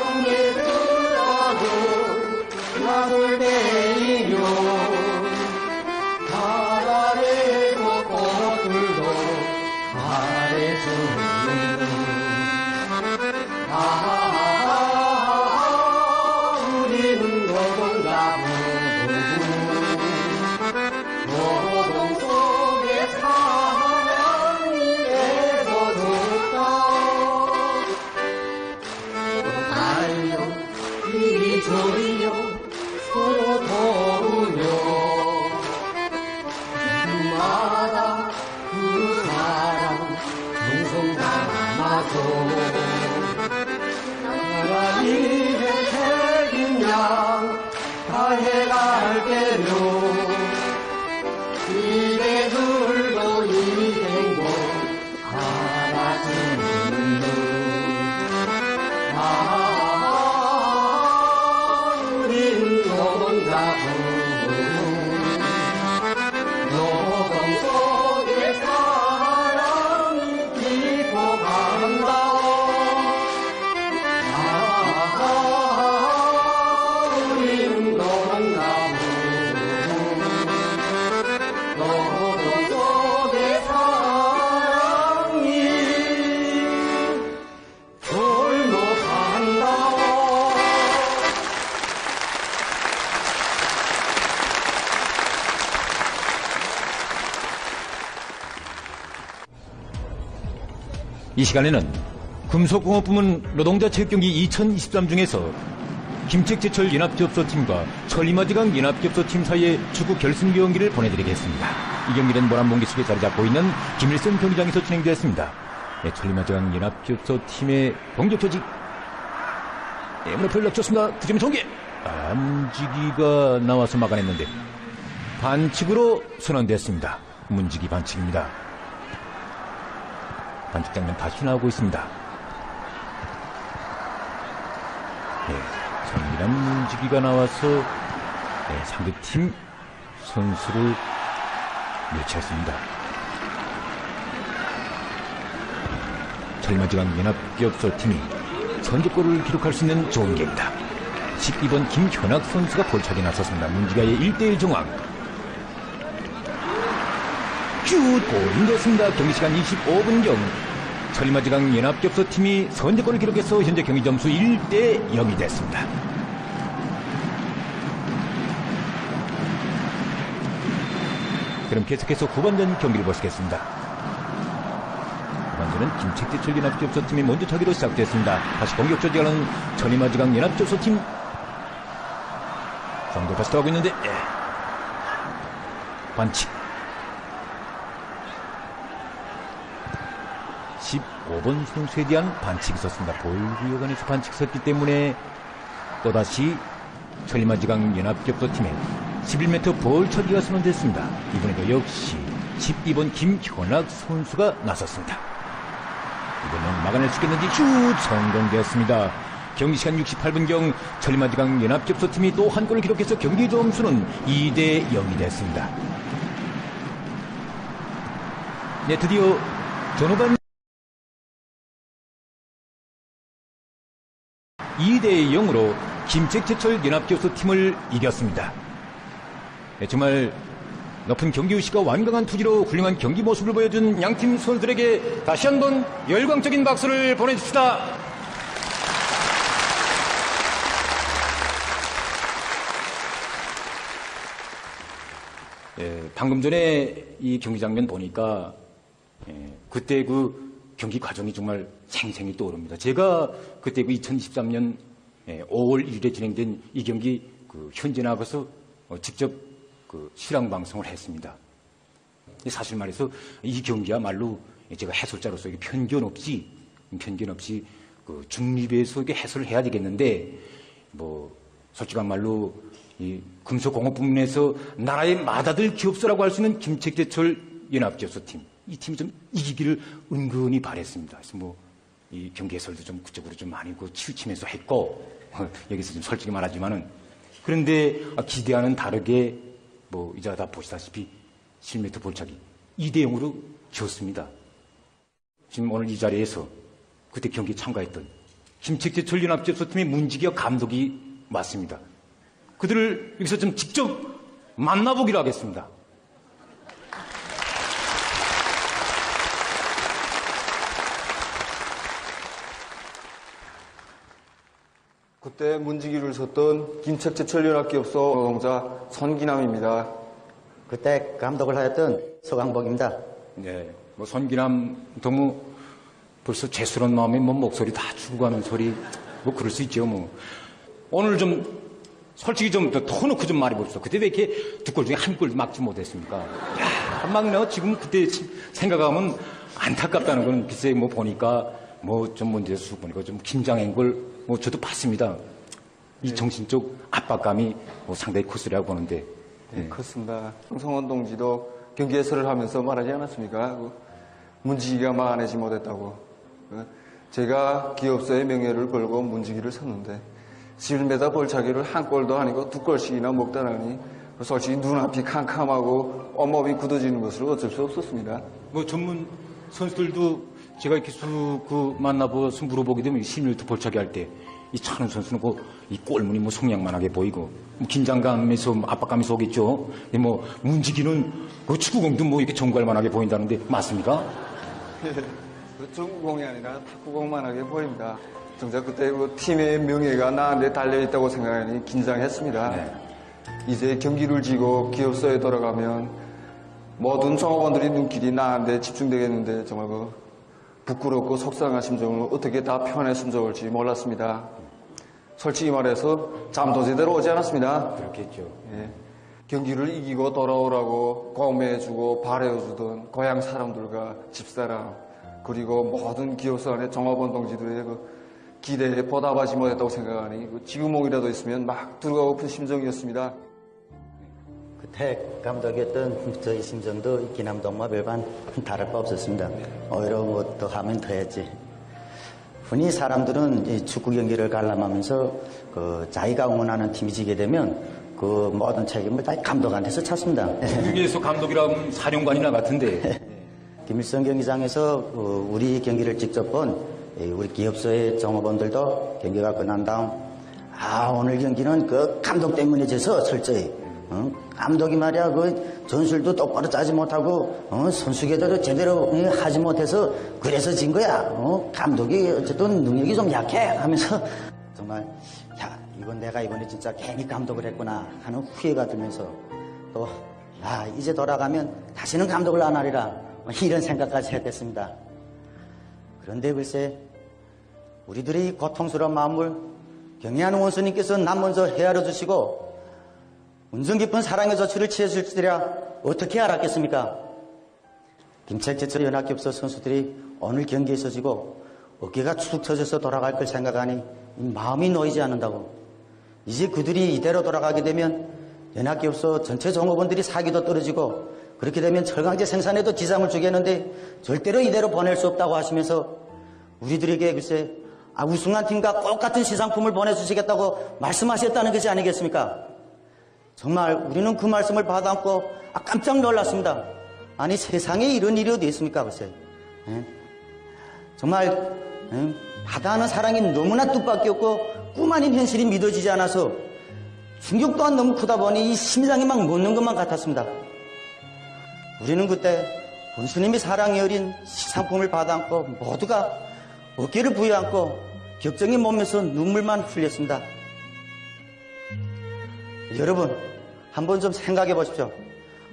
이 시간에는 금속공업부문 노동자 체육경기 2023 중에서 김책제철 연합기업소팀과 천리마지강 연합기업소팀 사이의 축구 결승 경기를 보내드리겠습니다. 이 경기는 모란봉기 속에 자리 잡고 있는 김일성 경기장에서 진행되었습니다. 네, 천리마지강 연합기업소팀의 공격 조직. 네, 문을 넣쳤습니다. 그 점의 전개. 문지기가 나와서 막아냈는데 반칙으로 선언됐습니다. 문지기 반칙입니다. 반칙 장면 다시 나오고 있습니다. 네, 정밀한 문지기가 나와서 상대팀 선수를 밀치했습니다. 천리마지강 연합기업소팀이 선제골을 기록할 수 있는 좋은 기회입니다. 12번 김현학 선수가 볼차기 나섰습니다. 문지가의 1대1 정황. 슛! 골이 됐습니다. 경기시간 25분경 천리마지강 연합기업소팀이 선제골을 기록해서 현재 경기 점수 1대0이 됐습니다. 그럼 계속해서 후반전 경기를 보시겠습니다. 후반전은 김책제철 연합기업소팀이 먼저 차기로 시작됐습니다. 다시 공격 조직하는 천리마지강 연합기업소팀. 정도 다시 들어가고 있는데 반칙. 15번 선수에 대한 반칙이 있었습니다. 볼구역안에서 반칙이 있었기 때문에 또다시 천리마지강 연합기업소팀에 11m 볼 처리가 선언됐습니다. 이번에도 역시 12번 김현학 선수가 나섰습니다. 이번엔 막아낼 수 있겠는지 슛! 성공되었습니다. 경기시간 68분경 천리마지강 연합기업소팀이 또 한 골을 기록해서 경기 점수는 2대0이 됐습니다. 네, 드디어 전후반 2대0으로 김책제철 연합기업소팀을 이겼습니다. 네, 정말 높은 경기의식과 완강한 투지로 훌륭한 경기 모습을 보여준 양팀 선수들에게 다시 한번 열광적인 박수를 보내줍시다. 방금 전에 이 경기 장면 보니까 그때 그 경기 과정이 정말 생생히 떠오릅니다. 제가 그때 그 2023년 5월 1일에 진행된 이 경기 현지 나가서 직접 실황 방송을 했습니다. 사실 말해서 이 경기야말로 제가 해설자로서 편견 없이 중립에서 해설을 해야 되겠는데 솔직한 말로 이 금속공업부문에서 나라의 맏아들 기업소라고 할 수 있는 김책제철 연합기업소팀, 이 팀이 좀 이기기를 은근히 바랬습니다. 그래서 이 경기 해설도 좀 그쪽으로 좀 많이 치우치면서 했고, 여기서 좀 솔직히 말하지만은, 그런데 기대와는 다르게 이제 다 보시다시피 10m 볼차기 2대0으로 졌습니다. 지금 오늘 이 자리에서 그때 경기 참가했던 김책제철 연합기업소팀의 문지기와 감독이 왔습니다. 그들을 여기서 좀 직접 만나보기로 하겠습니다. 그때 문지기를 섰던 김책제철 연합기업소 노동자 손기남입니다. 그때 감독을 하였던 서강복입니다. 네, 손기남 너무 벌써 죄스러운 마음에 목소리 다 죽어가는 소리 그럴 수 있죠. 오늘 좀 솔직히 좀 더 놓고 좀 말해봅시다. 그때 왜 이렇게 두 골 중에 한 골 막지 못했습니까? 야, 지금 그때 생각하면 안타깝다는 건 글쎄 보니까 좀 문제수 보니까 좀 긴장한 걸 저도 봤습니다. 이 정신적 압박감이 상당히 컸으리라고 보는데. 네, 컸습니다. 성원 동지도 경기 해설을 하면서 말하지 않았습니까? 문지기가 막아내지 못했다고. 제가 기업소의 명예를 걸고 문지기를 섰는데 11m 볼차기를 한 골도 아니고 두 골씩이나 먹다라니 솔직히 눈앞이 캄캄하고 온몸이 굳어지는 것을 어쩔 수 없었습니다. 전문 선수들도 제가 이렇게 만나봐서 물어보게 되면 11m 볼차기 할 때 이 찬훈 선수는 이 골문이 속량만하게 보이고 긴장감에서 압박감이 오겠죠. 문지기는 축구공도 이렇게 정갈만하게 보인다는데 맞습니까? 축구공이 아니라 탁구공만하게 보입니다. 정작 그때 팀의 명예가 나한테 달려있다고 생각하니 긴장했습니다. 네. 이제 경기를 지고 기업소에 돌아가면 모든 종업원들이 눈길이 나한테 집중되겠는데 정말 부끄럽고 속상한 심정을 어떻게 다 표현했으면 좋을지 몰랐습니다. 솔직히 말해서 잠도 제대로 오지 않았습니다. 그렇겠죠. 예. 경기를 이기고 돌아오라고 고매해주고 바래어주던 고향 사람들과 집사람 그리고 모든 기업소 안에 종업원 동지들의 그 기대에 보답하지 못했다고 생각하니 그 지구몽이라도 있으면 막 들어가고픈 심정이었습니다. 그때 감독이었던 저희 심정도 이 기남동과 별반 다를 바 없었습니다. 오히려 뭐 더 하면 더 했지. 흔히 사람들은 이 축구 경기를 관람하면서 그 자기가 응원하는 팀이 지게 되면 그 모든 책임을 다 감독한테서 찾습니다. 여기에서 감독이라고 하면 사령관이나 같은데. 김일성 경기장에서 우리 경기를 직접 본 우리 기업소의 종업원들도 경기가 끝난 다음 오늘 경기는 그 감독 때문에 져서 철저히 감독이 말이야 그 전술도 똑바로 짜지 못하고 선수 교대도 제대로 하지 못해서 그래서 진 거야. 감독이 어쨌든 능력이 좀 약해 하면서 정말 야 이건 내가 이번에 진짜 괜히 감독을 했구나 하는 후회가 들면서 또 이제 돌아가면 다시는 감독을 안 하리라 이런 생각까지 했겠습니다. 그런데 글쎄 우리들의 이 고통스러운 마음을 경애하는 원수님께서 남 먼저 헤아려 주시고 운전 깊은 사랑의 조치를 취해 주시리라 어떻게 알았겠습니까? 김책제철 연합기업소 선수들이 오늘 경기에서 지고 어깨가 축 처져서 돌아갈 걸 생각하니 마음이 놓이지 않는다고. 이제 그들이 이대로 돌아가게 되면 연합기업소 전체 종업원들이 사기도 떨어지고 그렇게 되면 철강제 생산에도 지장을 주겠는데 절대로 이대로 보낼 수 없다고 하시면서 우리들에게 글쎄 우승한 팀과 똑같은 시상품을 보내주시겠다고 말씀하셨다는 것이 아니겠습니까? 정말 우리는 그 말씀을 받아안고 깜짝 놀랐습니다. 아니 세상에 이런 일이 어디 있습니까 글쎄. 정말 바다하는 사랑이 너무나 뜻밖이었고 꿈 아닌 현실이 믿어지지 않아서 충격 또한 너무 크다 보니 이 심장이 막 멎는 것만 같았습니다. 우리는 그때 본수님이 사랑이 어린 시상품을 받아안고 모두가 어깨를 부여안고 격정이 몸에서 눈물만 흘렸습니다. 여러분 한번 좀 생각해 보십시오.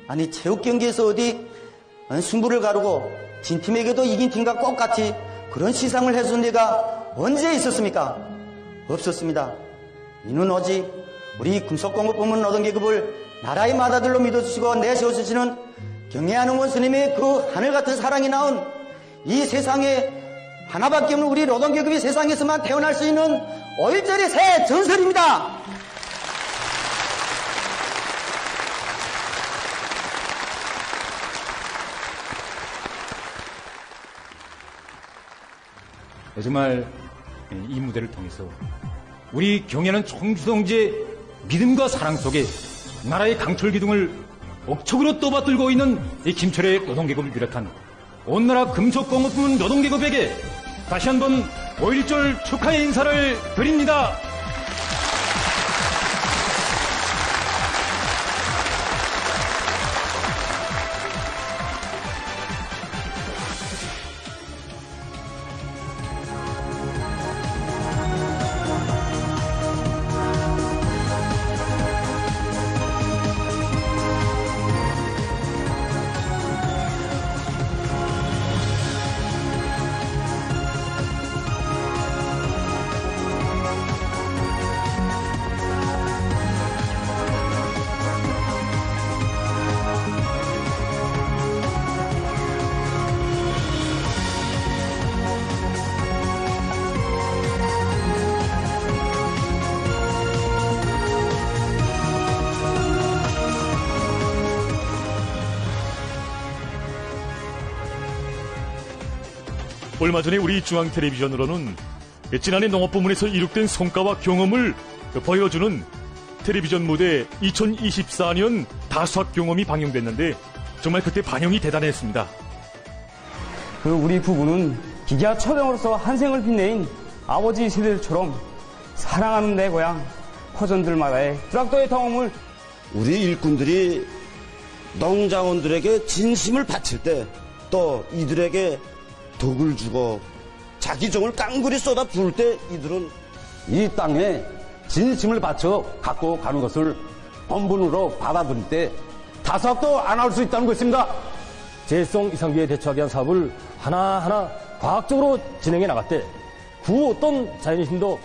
아니 체육 경기에서 어디 승부를 가르고 진 팀에게도 이긴 팀과 똑같이 그런 시상을 해준 데가 언제 있었습니까? 없었습니다. 이는 오직 우리 금속공업부문 노동계급을 나라의 맏아들로 믿어주시고 내세워주시는 경애하는 원수님의 그 하늘같은 사랑이 나온 이 세상에 하나밖에 없는 우리 노동계급이 세상에서만 태어날 수 있는 5.1절의 새 전설입니다. 정말 이 무대를 통해서 우리 경애하는 총주동지의 믿음과 사랑 속에 나라의 강철 기둥을 억척으로 떠받들고 있는 이 김철의 노동계급을 비롯한 온 나라 금속공업부문 노동계급에게 다시 한번 5.1절 축하의 인사를 드립니다. 얼마 전에 우리 중앙텔레비전으로는 지난해 농업부문에서 이룩된 성과와 경험을 보여주는 텔레비전 무대 2024년 다수학 경험이 방영됐는데 정말 그때 반영이 대단했습니다. 우리 부부는 기계와 초병으로서 한 생을 빛내인 아버지 세대들처럼 사랑하는 내 고향 호전들마다의 불악도의 경험을 우리 일꾼들이 농장원들에게 진심을 바칠 때 또 이들에게 덕을 주고 자기 정을 깡그리 쏟아 부을 때 이들은 이 땅에 진심을 바쳐 갖고 가는 것을 본분으로 받아들일 때 다수학도 안 할 수 있다는 것입니다. 재해성 이상기에 대처하기 위한 사업을 하나하나 과학적으로 진행해 나갈 때 구 어떤 자연신도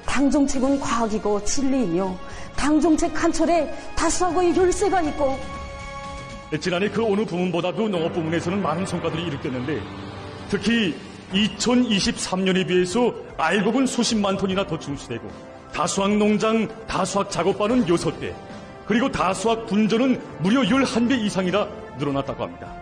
당정책은 과학이고 진리이며 당정책 간철에 다수하고의 혈세가 있고 지난해 그 어느 부문보다도 농업 부문에서는 많은 성과들이 이룩됐는데 특히 2023년에 비해서 알곡은 수십만 톤이나 더 증수되고 다수학 농장, 다수학 작업반은 6대 그리고 다수학 분전은 무려 11배 이상이나 늘어났다고 합니다.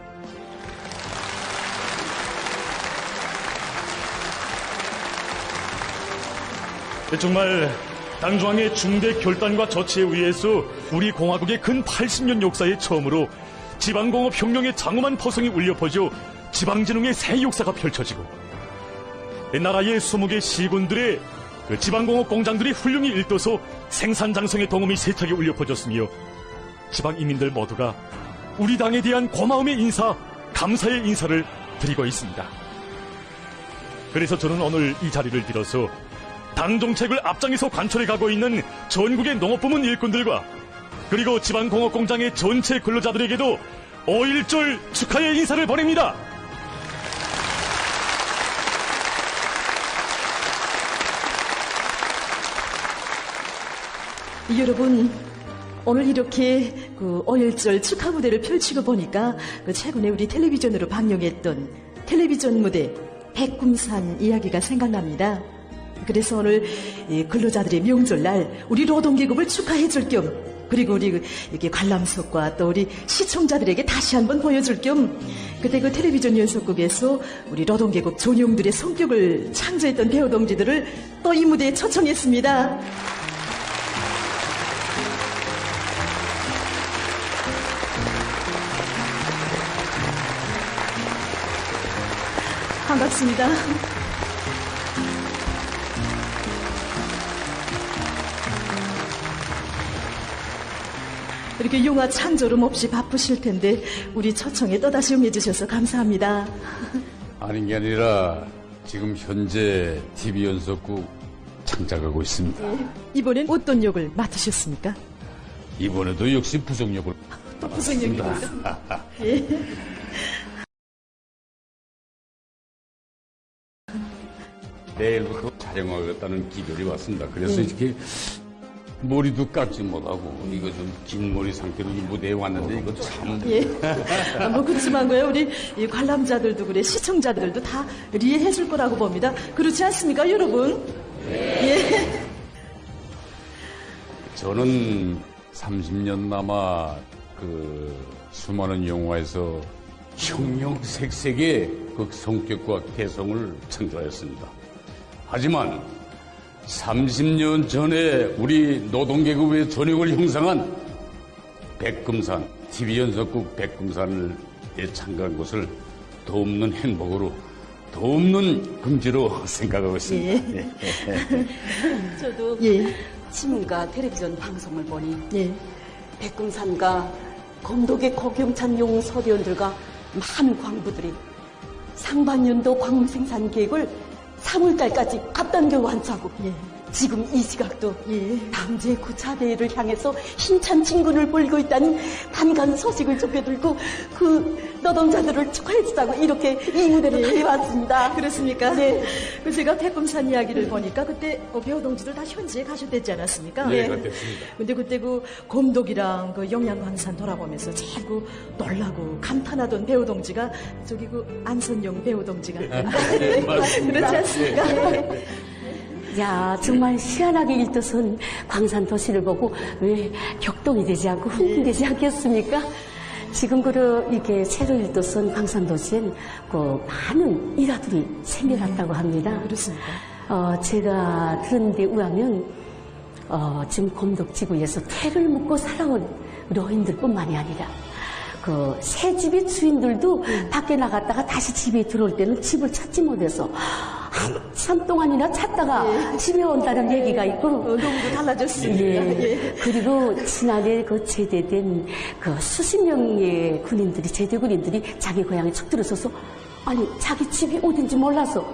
정말 당중앙의 중대 결단과 조치에 의해서 우리 공화국의 근 80년 역사에 처음으로 지방공업 혁명의 장엄한 포성이 울려 퍼져 지방진흥의 새 역사가 펼쳐지고 나라의 20개 시군들의 그 지방공업 공장들이 훌륭히 일떠서 생산 장성의 동음이 세차게 울려 퍼졌으며 지방 이민들 모두가 우리 당에 대한 고마움의 인사, 감사의 인사를 드리고 있습니다. 그래서 저는 오늘 이 자리를 빌어서 당 정책을 앞장에서 관철해 가고 있는 전국의 농업부문 일꾼들과 그리고 지방공업공장의 전체 근로자들에게도 5.1절 축하의 인사를 보냅니다. 여러분, 오늘 이렇게 그 5.1절 축하 무대를 펼치고 보니까 그 최근에 우리 텔레비전으로 방영했던 텔레비전 무대 백금산 이야기가 생각납니다. 그래서 오늘 근로자들의 명절날 우리 노동계급을 축하해줄 겸 그리고 우리 이렇게 관람석과 또 우리 시청자들에게 다시 한번 보여줄 겸 그때 그 텔레비전 연속극에서 우리 노동계급 전용들의 성격을 창조했던 배우 동지들을 또 이 무대에 초청했습니다. 반갑습니다. 이렇게 용화 찬조름 없이 바쁘실 텐데 우리 초청에 또다시 응해주셔서 감사합니다. 아닌 게 아니라 지금 현재 TV 연속국 창작하고 있습니다. 이번엔 어떤 역을 맡으셨습니까? 이번에도 역시 부정역을 또 부정역입니까? 예. 내일부터 촬영하겠다는 기별이 왔습니다. 그래서 이렇게 머리도 깎지 못하고 이거 좀 긴 머리 상태로 이 무대에 왔는데 이거 참. 예. 뭐 그렇지만요 우리 이 관람자들도 그래 시청자들도 다 이해해줄 거라고 봅니다. 그렇지 않습니까, 여러분? 예. 저는 30년 남아 그 수많은 영화에서 형형색색의 그 성격과 개성을 창조하였습니다. 하지만 30년 전에 우리 노동계급의 전역을 형성한 백금산, TV 연속국 백금산을 참가한 것을 더없는 행복으로, 더없는 긍지로 생각하고 있습니다. 예. 저도 신문과 텔레비전 방송을 보니 백금산과 검독의 고경찬 용서위원들과 많은 광부들이 상반년도 광물 생산 계획을 3월달까지 앞당겨 완수하고 지금 이 시각도 당제 9차 대회를 향해서 힘찬 진군을 벌이고 있다는 반가운 소식을 접해들고 그 노동자들을 축하해주자고 이렇게 이 무대를 달려왔습니다. 그렇습니까? 네. 그 제가 백금산 이야기를 보니까 그때 배우 동지들 다 현지에 가셨댔지 않았습니까? 네, 그랬습니다. 근데 그때 그 검독이랑 그 영양광산 돌아보면서 제일 그 놀라고 감탄하던 배우 동지가 저기 그 안선영 배우 동지가 네, 맞습니다. 그렇지 않습니까? 야, 정말 희한하게 일도선 광산 도시를 보고 왜 격동이 되지 않고 흥분되지 않겠습니까? 지금 이렇게 새로 일도선 광산 도시엔 그 많은 일화들이 생겨났다고 합니다. 그렇습니까? 제가 들은 데 의하면 지금 검독지구에서 태를 묻고 살아온 노인들뿐만이 아니라 그 새 집의 주인들도 밖에 나갔다가 다시 집에 들어올 때는 집을 찾지 못해서 한참 동안이나 찾다가 집에 온다는 얘기가 있고 너무도 달라졌습니다. 그리고 지난해 그 제대된 그 수십 명의 군인들이 제대 군인들이 자기 고향에 척 들어서서 아니 자기 집이 어딘지 몰라서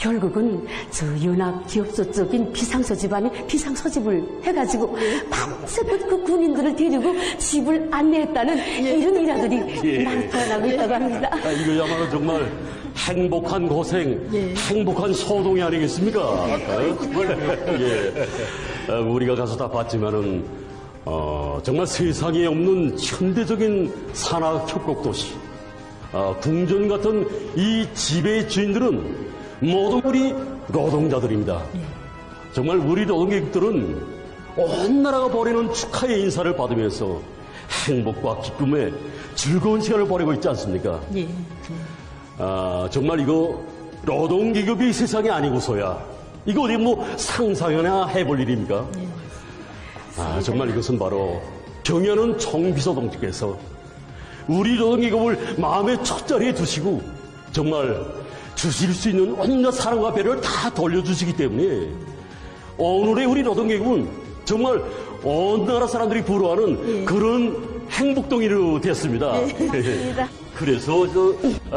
결국은 저 연합기업소 쪽인 비상소집안이 비상소집을 해가지고 밤새껏 그 군인들을 데리고 집을 안내했다는 이런 일화들이 나타나고 있다고 합니다. 이거야말로 정말 행복한 고생, 행복한 소동이 아니겠습니까? 우리가 가서 다 봤지만은 정말 세상에 없는 현대적인 산악 협곡 도시, 궁전 같은 이 집의 주인들은 모두 우리 노동자들입니다. 정말 우리 노동계급들은 온 나라가 보내는 축하의 인사를 받으면서 행복과 기쁨에 즐거운 시간을 보내고 있지 않습니까? 정말 이거 노동계급이 세상이 아니고서야 이거 어디 뭐 상상이나 해볼 일입니까? 정말 이것은 바로 경연은 총비서동지께서 우리 노동계급을 마음의 첫자리에 두시고 정말 주실 수 있는 온갖 사랑과 배려를 다 돌려주시기 때문에 오늘의 우리 노동계급은 정말 온 나라 사람들이 부러워하는 그런 행복동이로 됐습니다. 그래서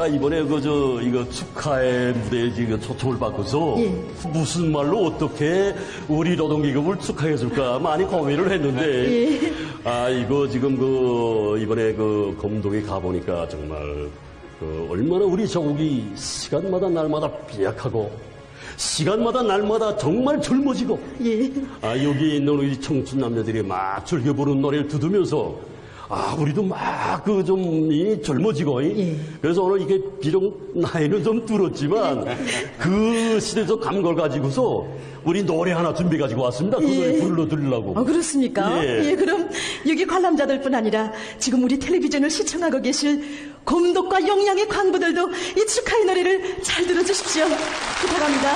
이번에 이거 축하의 무대에 지금 초청을 받고서 무슨 말로 어떻게 우리 노동계급을 축하해 줄까 많이 고민을 했는데 이거 지금 이번에 검동에 가보니까 정말 얼마나 우리 조국이 시간마다 날마다 비약하고 시간마다 날마다 정말 젊어지고 여기 있는 우리 청춘 남녀들이 막 즐겨 부르는 노래를 들으면서 우리도 막 젊어지고 그래서 오늘 이게 비록 나이는 좀 들었지만 그 시대적 감각을 가지고서 우리 노래 하나 준비해 가지고 왔습니다. 그 노래 불러드리려고. 그렇습니까? 그럼 여기 관람자들뿐 아니라 지금 우리 텔레비전을 시청하고 계실 검독과 영양의 광부들도 이 축하의 노래를 잘 들어주십시오. 부탁합니다.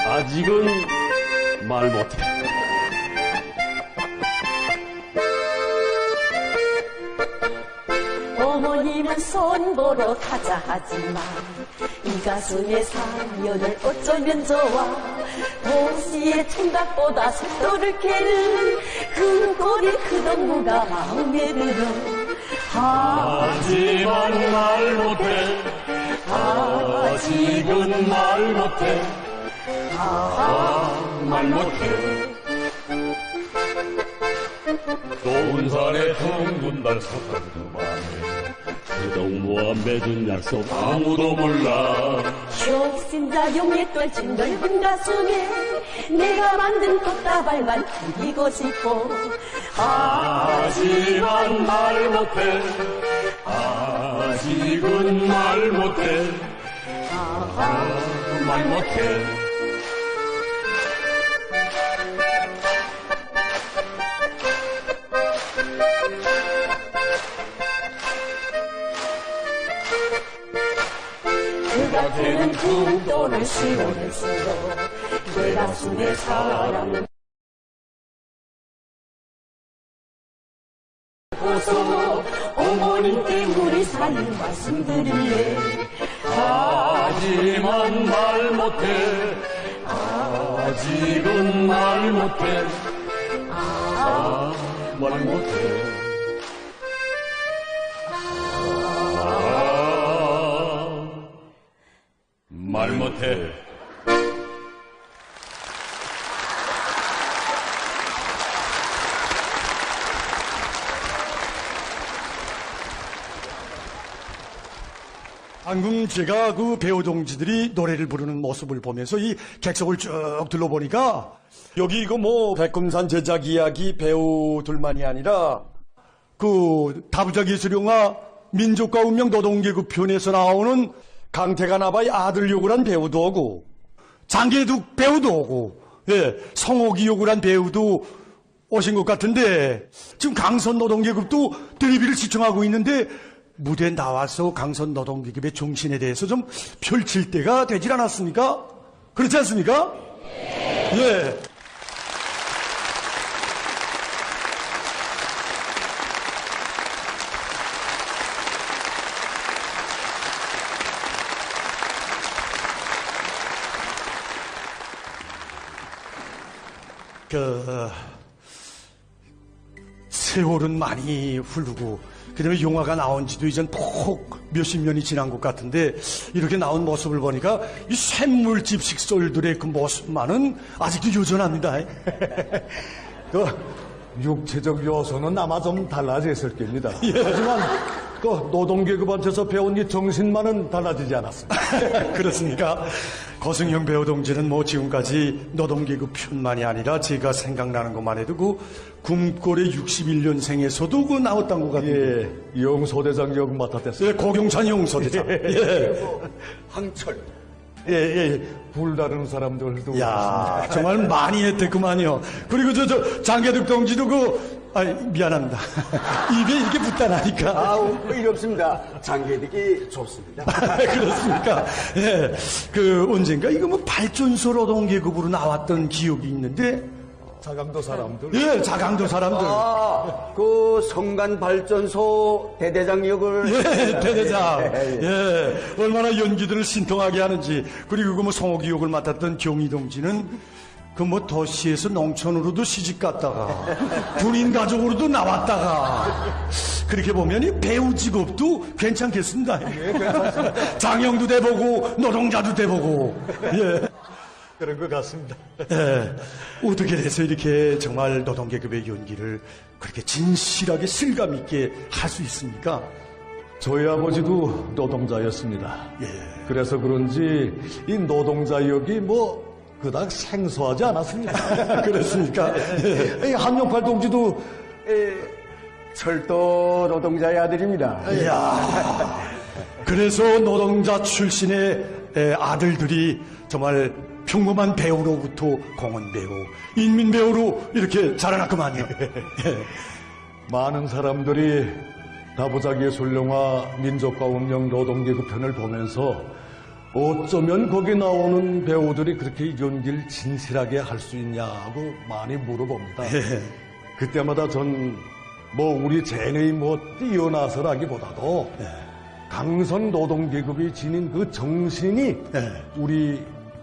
아직은 말 못해. 어머님은 손보러 가자 하지만 이 가슴의 사연을 어쩌면 좋아 도시의 총각보다 속도를 캐는 그 고리 그 동무가 마음에 들어 하지만 말 못해 아직은 말 못해 말 못해 논산의 둥근단 사탕 그만해 그 동무와 맺은 약속 아무도 몰라 혁신자 용에 떨친 넓은 가슴에 내가 만든 꽃다발만 그리고 싶어 하지만 말 못해 아직은 말 못해 말 못해 그가 되는 꿈돌을 시원했어도 내 가슴에 사랑은 고소 어머님께 우리 사랑 말씀드릴래 하지만 말 못해 아직은 말 못해 말 못해 말 못해 방금 제가 그 배우 동지들이 노래를 부르는 모습을 보면서 이 객석을 쭉 둘러보니까 여기 이거 뭐 백금산 제작 이야기 배우들만이 아니라 그 다부작 예술영화 민족과 운명 노동계급 편에서 나오는 강태관 아바의 아들 역을 한 배우도 오고 장계둑 배우도 오고 성옥이 역을 한 배우도 오신 것 같은데 지금 강선 노동계급도 데뷔를 시청하고 있는데 무대에 나와서 강선 노동계급의 정신에 대해서 좀 펼칠 때가 되질 않았습니까? 그렇지 않습니까? 예. 세월은 많이 흐르고 그다음에 영화가 나온 지도 이젠 푹 몇십 년이 지난 것 같은데 이렇게 나온 모습을 보니까 이 샘물집 식솔들의 그 모습만은 아직도 여전합니다. 그 육체적 요소는 아마 좀 달라졌을 겁니다. 하지만 그 노동계급한테서 배운 이 정신만은 달라지지 않았습니다. 그렇습니까? 거승형 배우 동지는 뭐 지금까지 노동계급 편만이 아니라 제가 생각나는 것만 해도 그 궁골의 61년생에서도 그 나왔던 것 같은데. 예, 영소대장 역 맡았댔어요. 예, 고경찬 영소대장. 예. 황철. 예. 불다른 사람들도. 야, 정말 많이 했댔구만요. 그리고 장계득 동지도 미안합니다. 입에 이렇게 붙다나니까. 일 없습니다. 장계득이 좋습니다. 그렇습니까? 예. 언젠가 이거 뭐 발전소 노동계급으로 나왔던 기억이 있는데. 자강도 사람들. 예, 자강도 사람들. 그 성간발전소 대대장 역을. 예, 대대장. 예. 얼마나 연기들을 신통하게 하는지. 그리고 뭐 성옥이 역을 맡았던 경희 동지는 도시에서 농촌으로도 시집 갔다가 군인 가족으로도 나왔다가 그렇게 보면 이 배우 직업도 괜찮겠습니다. 예, 괜찮습니다. 장영도 돼보고 노동자도 돼보고. 예. 그런 것 같습니다. 예. 어떻게 해서 이렇게 정말 노동계급의 연기를 그렇게 진실하게 실감 있게 할 수 있습니까? 저희 아버지도 노동자였습니다. 예. 그래서 그런지 이 노동자 역이 그닥 생소하지 않았습니다. 그렇습니까? 예. 한용팔 동지도 철도 노동자의 아들입니다. 이야. 그래서 노동자 출신의 아들들이 정말 평범한 배우로부터 공원 배우, 인민 배우로 이렇게 자라났구만요. 많은 사람들이 다부작 예술영화 민족과 운명 노동계급 편을 보면서 어쩌면 거기 나오는 배우들이 그렇게 연기를 진실하게 할 수 있냐고 많이 물어봅니다. 그때마다 전 우리 젠의 뛰어나서라기보다도 강선 노동계급이 지닌 그 정신이 우리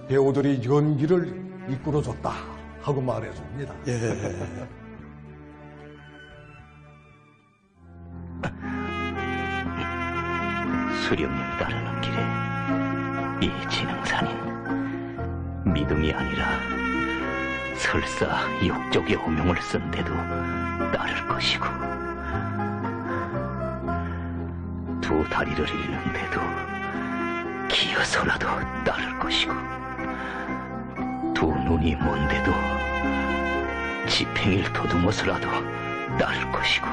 배우들이 연기를 이끌어줬다 하고 말해줍니다. 수령님 따르는 길에 이 진흥산인 믿음이 아니라 설사 욕족의 오명을 쓴 데도 따를 것이고 두 다리를 잃는데도 기어서라도 따를 것이고 두 눈이 먼데도 지팽이를 더듬어서라도 따를 것이고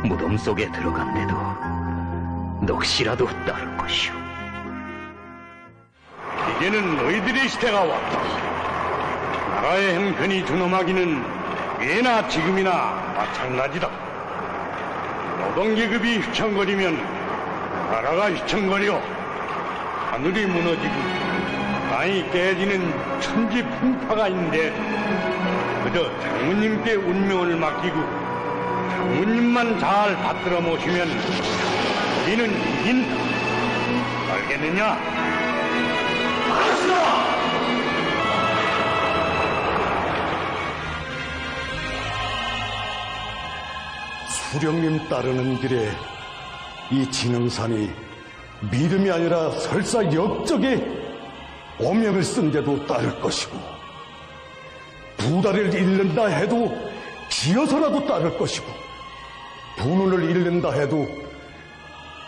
무덤 속에 들어간데도 넋이라도 따를 것이오. 이제는 너희들의 시대가 왔다. 나라의 형편이 준엄하기는 예나 지금이나 마찬가지다. 노동계급이 휘청거리면 나라가 휘청거려 하늘이 무너지고 땅이 깨지는 천지풍파가 있는데 그저 장모님께 운명을 맡기고 장모님만 잘 받들어 모시면 우리는 이긴다. 알겠느냐? 알았어! 수령님 따르는 길에 이 진흥산이 믿음이 아니라 설사 역적의 오명을 쓴 데도 따를 것이고 두 다리를 잃는다 해도 기어서라도 따를 것이고 두 눈을 잃는다 해도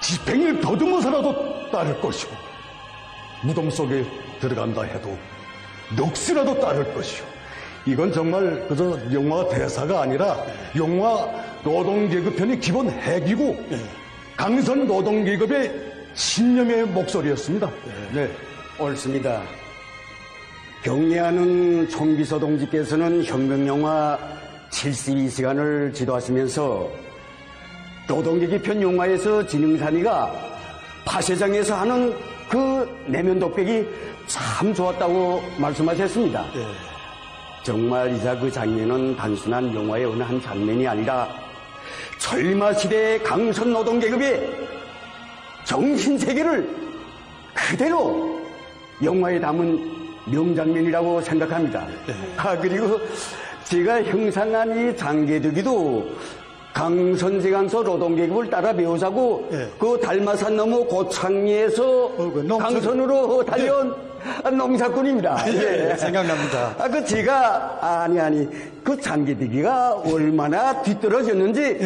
지팽이를 더듬어서라도 따를 것이고 무덤 속에 들어간다 해도 넋이라도 따를 것이오. 이건 정말 그저 영화 대사가 아니라 영화 노동계급편의 기본 핵이고 강선 노동계급의 신념의 목소리였습니다. 네, 옳습니다. 경례하는 총비서 동지께서는 혁명영화 72시간을 지도하시면서 노동계급편 영화에서 진흥산이가 파쇄장에서 하는 그 내면 독백이 참 좋았다고 말씀하셨습니다. 정말 이자 그 장면은 단순한 영화의 어느 한 장면이 아니라 철마시대의 강선 노동계급의 정신세계를 그대로 영화에 담은 명장면이라고 생각합니다. 그리고 제가 형상한 이 장개들기도 강선지강서 노동계급을 따라 배우자고 그 달마산 넘어 고창리에서 강선으로 달려온 농사꾼입니다. 예, 생각납니다. 그 제가 그 장개들기가 얼마나 뒤떨어졌는지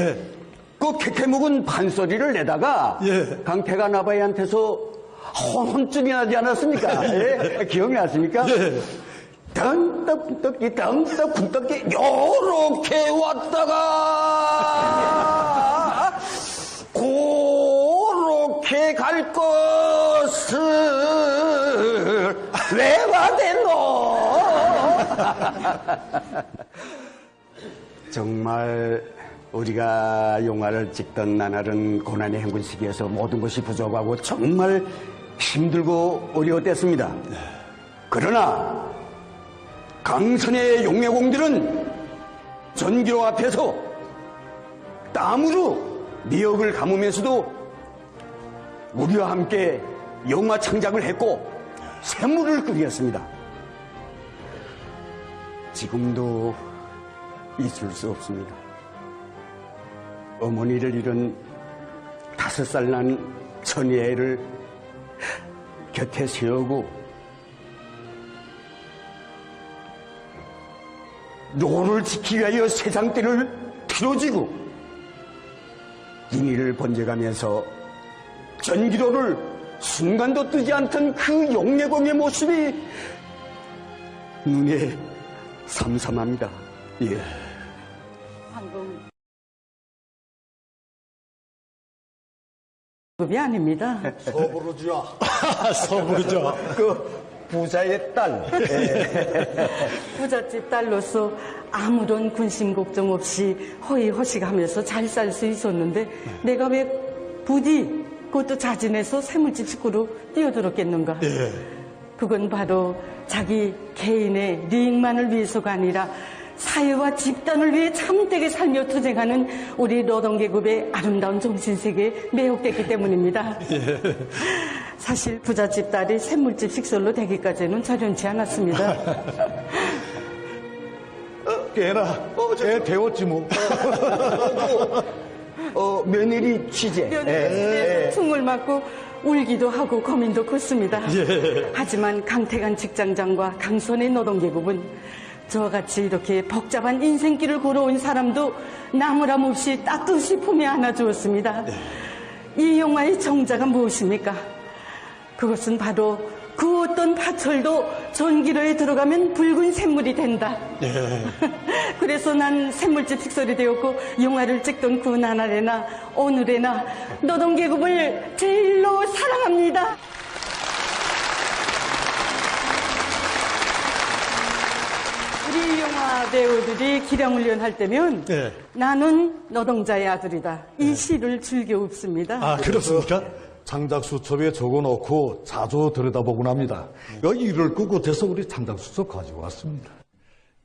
그 캐캐묵은 판소리를 내다가 강태가 나바이한테서 혼쭐이 나지 않았습니까? 예? 기억나십니까? 덩떡 쿵떡기 요렇게 왔다가 고렇게 갈 것을 왜 와댔노? 정말 우리가 영화를 찍던 나날은 고난의 행군 시기에서 모든 것이 부족하고 정말 힘들고 어려웠댔습니다. 그러나 강선의 용매공들은 전기로 앞에서 땀으로 미역을 감으면서도 우리와 함께 영화 창작을 했고 샘물을 끓였습니다. 지금도 잊을 수 없습니다. 어머니를 잃은 5살 난 천희애를 곁에 세우고 노를 지키기 위하여 세상대를 틀어지고 인의를 번져가면서 전기도를 순간도 뜨지 않던 그 용례공의 모습이 눈에 삼삼합니다. 예. 방금 급이 아닙니다. 서부르주야. 서부르주. 그 부자의 딸. 부잣집 딸로서 아무런 근심 걱정 없이 허이허식하면서 잘 살 수 있었는데 내가 왜 부디 그것도 자진해서 쇠물집 식구로 뛰어들었겠는가. 그건 바로 자기 개인의 리익만을 위해서가 아니라 사회와 집단을 위해 참되게 살며 투쟁하는 우리 노동계급의 아름다운 정신세계에 매혹됐기 때문입니다. 사실 부잣집 딸이 샘물집 식솔로 되기까지는 저련치 않았습니다. 걔나 걔 배웠지 뭐. 며느리 취재. 며느리 충을 맞고 울기도 하고 고민도 컸습니다. 하지만 강태관 직장장과 강선의 노동계급은 저와 같이 이렇게 복잡한 인생길을 걸어온 사람도 나무람 없이 따뜻이 품에 안아주었습니다. 이 영화의 정자가 무엇입니까? 그것은 바로 그 어떤 파철도 전기로에 들어가면 붉은 샘물이 된다. 그래서 난 샘물집 식솔이 되었고 영화를 찍던 그 나날에나 오늘에나 노동계급을 제일로 사랑합니다. 우리 영화 배우들이 기량훈련 할 때면 나는 노동자의 아들이다. 이 시를 즐겨 읊습니다. 아, 그렇습니까? 창작수첩에 적어놓고 자주 들여다보곤 합니다. 이럴 것 같아서 우리 창작수첩 가지고 왔습니다.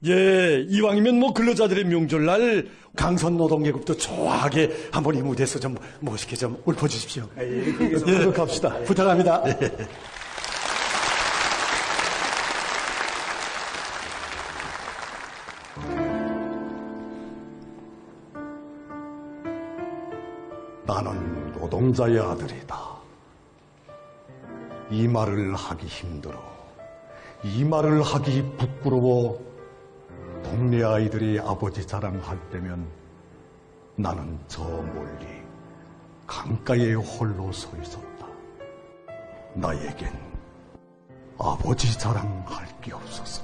예, 이왕이면 뭐 근로자들의 명절날 강선 노동계급도 좋아하게 한번 이 무대에서 좀 멋있게 좀 읊어주십시오. 예, 갑시다. 부탁합니다. 나는 노동자의 아들이다. 이 말을 하기 힘들어. 이 말을 하기 부끄러워. 동네 아이들이 아버지 자랑할 때면 나는 저 멀리 강가에 홀로 서 있었다. 나에겐 아버지 자랑할 게 없어서.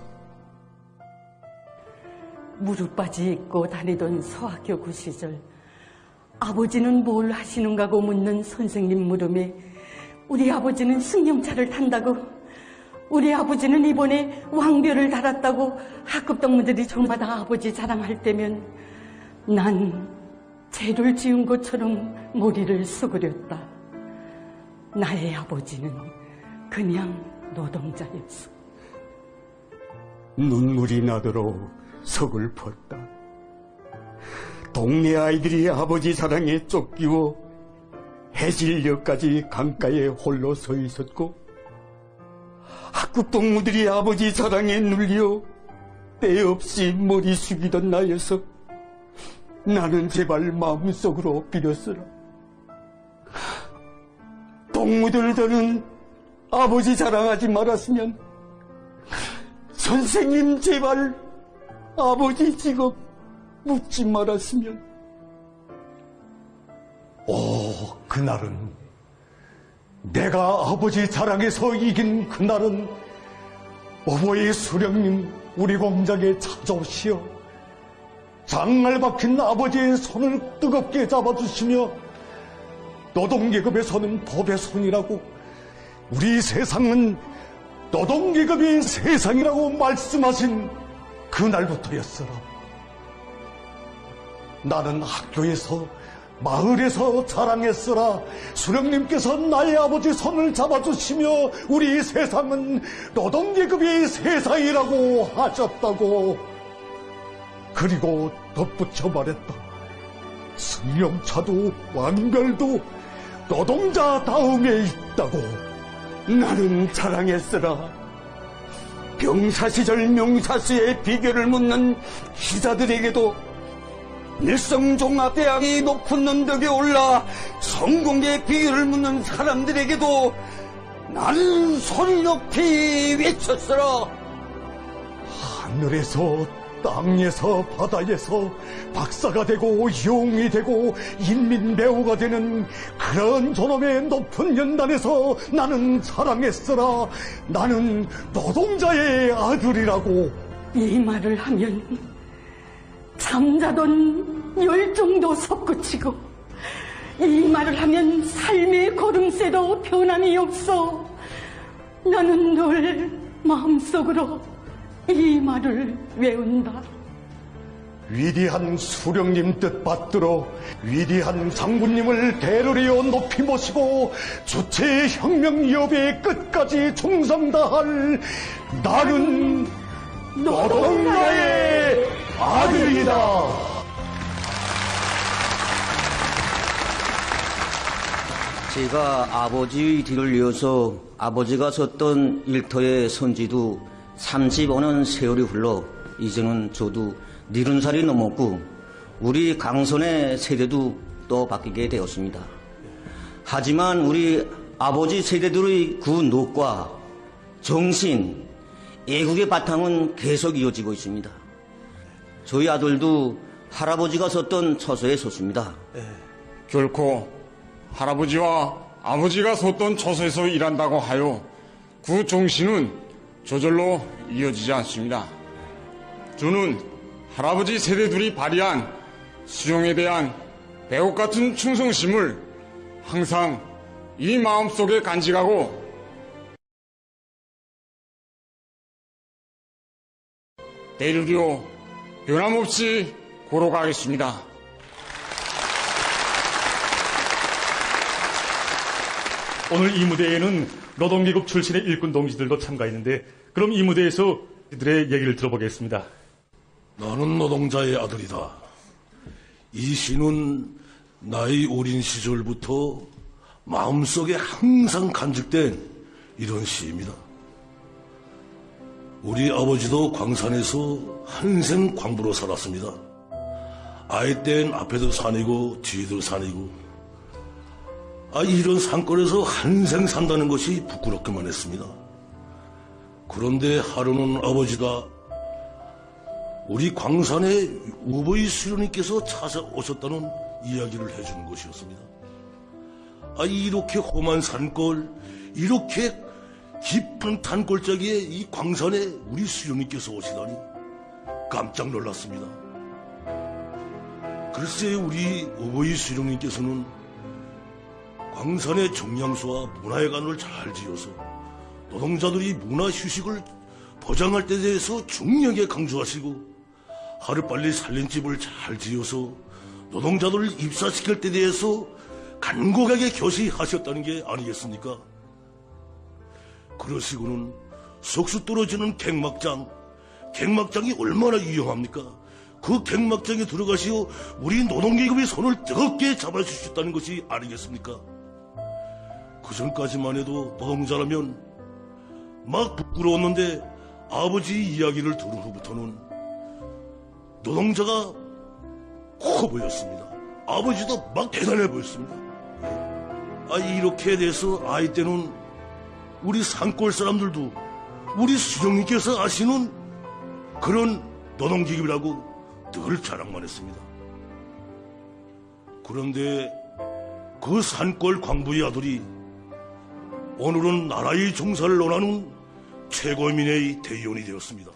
무릎바지 입고 다니던 서학교 그 시절 아버지는 뭘 하시는가고 묻는 선생님 물음에 우리 아버지는 승용차를 탄다고, 우리 아버지는 이번에 왕별을 달았다고 학급 동무들이 저마다 아버지 자랑할 때면 난 죄를 지은 것처럼 머리를 수그렸다. 나의 아버지는 그냥 노동자였어. 눈물이 나도록 서글펐다. 동네 아이들이 아버지 사랑에 쫓기고 해질녘까지 강가에 홀로 서 있었고 학급 동무들이 아버지 사랑에 눌려 때 없이 머리 숙이던 나여서 나는 제발 마음속으로 빌었으라. 동무들더는 아버지 자랑하지 말았으면 선생님 제발 아버지 직업 묻지 말았으면. 그날은 내가 아버지 자랑에서 이긴 그날은 어버이 수령님 우리 공장에 찾아오시어 장날 박힌 아버지의 손을 뜨겁게 잡아주시며 노동계급의 손은 법의 손이라고 우리 세상은 노동계급의 세상이라고 말씀하신 그날부터였어라. 나는 학교에서 마을에서 자랑했으라. 수령님께서 나의 아버지 손을 잡아주시며 우리 세상은 노동계급의 세상이라고 하셨다고. 그리고 덧붙여 말했다. 승용차도 완별도 노동자 다음에 있다고. 나는 자랑했으라. 병사시절 명사수의 비결을 묻는 기자들에게도 일성종합대학이 높은 언덕에 올라 성공의 비결을 묻는 사람들에게도 나는 소리 높이 외쳤으라. 하늘에서 땅에서 바다에서 박사가 되고 용이 되고 인민배우가 되는 그런 저놈의 높은 연단에서 나는 자랑했으라. 나는 노동자의 아들이라고. 이 말을 하면 잠자던 열정도 솟구치고 이 말을 하면 삶의 걸음새도 변함이 없어. 나는 늘 마음속으로 이 말을 외운다. 위대한 수령님 뜻 받들어 위대한 장군님을 대러리어 높이 모시고 주체혁명위협의 끝까지 충성 다할 나는 노동자의 아들이다. 제가 아버지의 뒤를 이어서 아버지가 섰던 일터의 선지도 35년 세월이 흘러 이제는 저도 40살이 넘었고 우리 강선의 세대도 또 바뀌게 되었습니다. 하지만 우리 아버지 세대들의 그 노과 정신, 애국의 바탕은 계속 이어지고 있습니다. 저희 아들도 할아버지가 섰던 처소에 섰습니다. 결코 할아버지와 아버지가 섰던 처소에서 일한다고 하여 그 정신은 저절로 이어지지 않습니다. 저는 할아버지 세대들이 발휘한 수령에 대한 배옥 같은 충성심을 항상 이 마음속에 간직하고 내일로 변함없이 걸어가겠습니다. 오늘 이 무대에는 노동계급 출신의 일꾼 동지들도 참가했는데 그럼 이 무대에서 그들의 얘기를 들어보겠습니다. 나는 노동자의 아들이다. 이 시는 나의 어린 시절부터 마음속에 항상 간직된 이런 시입니다. 우리 아버지도 광산에서 한생 광부로 살았습니다. 아이 땐 앞에도 산이고 뒤에도 산이고 이런 산골에서 한생 산다는 것이 부끄럽기만 했습니다. 그런데 하루는 아버지가 우리 광산에 우보이 수령님께서 찾아오셨다는 이야기를 해주는 것이었습니다. 이렇게 험한 산골, 이렇게 깊은 단골짜기에 이 광산에 우리 수령님께서 오시다니 깜짝 놀랐습니다. 글쎄 우리 우보이 수령님께서는 광산의 정량소와 문화회관을 잘 지어서 노동자들이 문화휴식을 보장할 때 대해서 중요하게 강조하시고 하루빨리 살림집을 잘 지어서 노동자들을 입사시킬 때 대해서 간곡하게 교시하셨다는 게 아니겠습니까? 그러시고는 속수 떨어지는 갱막장이 얼마나 유용합니까? 그 갱막장에 들어가시어 우리 노동계급의 손을 뜨겁게 잡아주셨다는 것이 아니겠습니까? 그 전까지만 해도 노동자라면 막 부끄러웠는데 아버지 이야기를 들은 후부터는 노동자가 커 보였습니다. 아버지도 막 대단해 보였습니다. 이렇게 돼서 아이 때는 우리 산골 사람들도 우리 수령님께서 아시는 그런 노동계급이라고 늘 자랑만 했습니다. 그런데 그 산골 광부의 아들이 오늘은 나라의 종사를 논하는 최고민의 대의원이 되었습니다.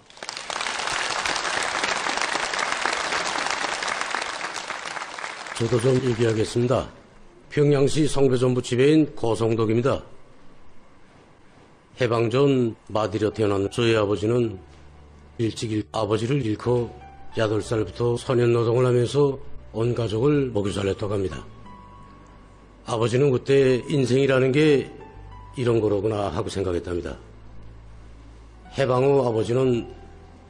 저도 좀 얘기하겠습니다. 평양시 성배전부 지배인 고성덕입니다. 해방 전 마디려 태어난 저희 아버지는 일찍 아버지를 잃고 8살부터 소년노동을 하면서 온 가족을 먹여 살렸다고 합니다. 아버지는 그때 인생이라는 게 이런 거로구나 하고 생각했답니다. 해방 후 아버지는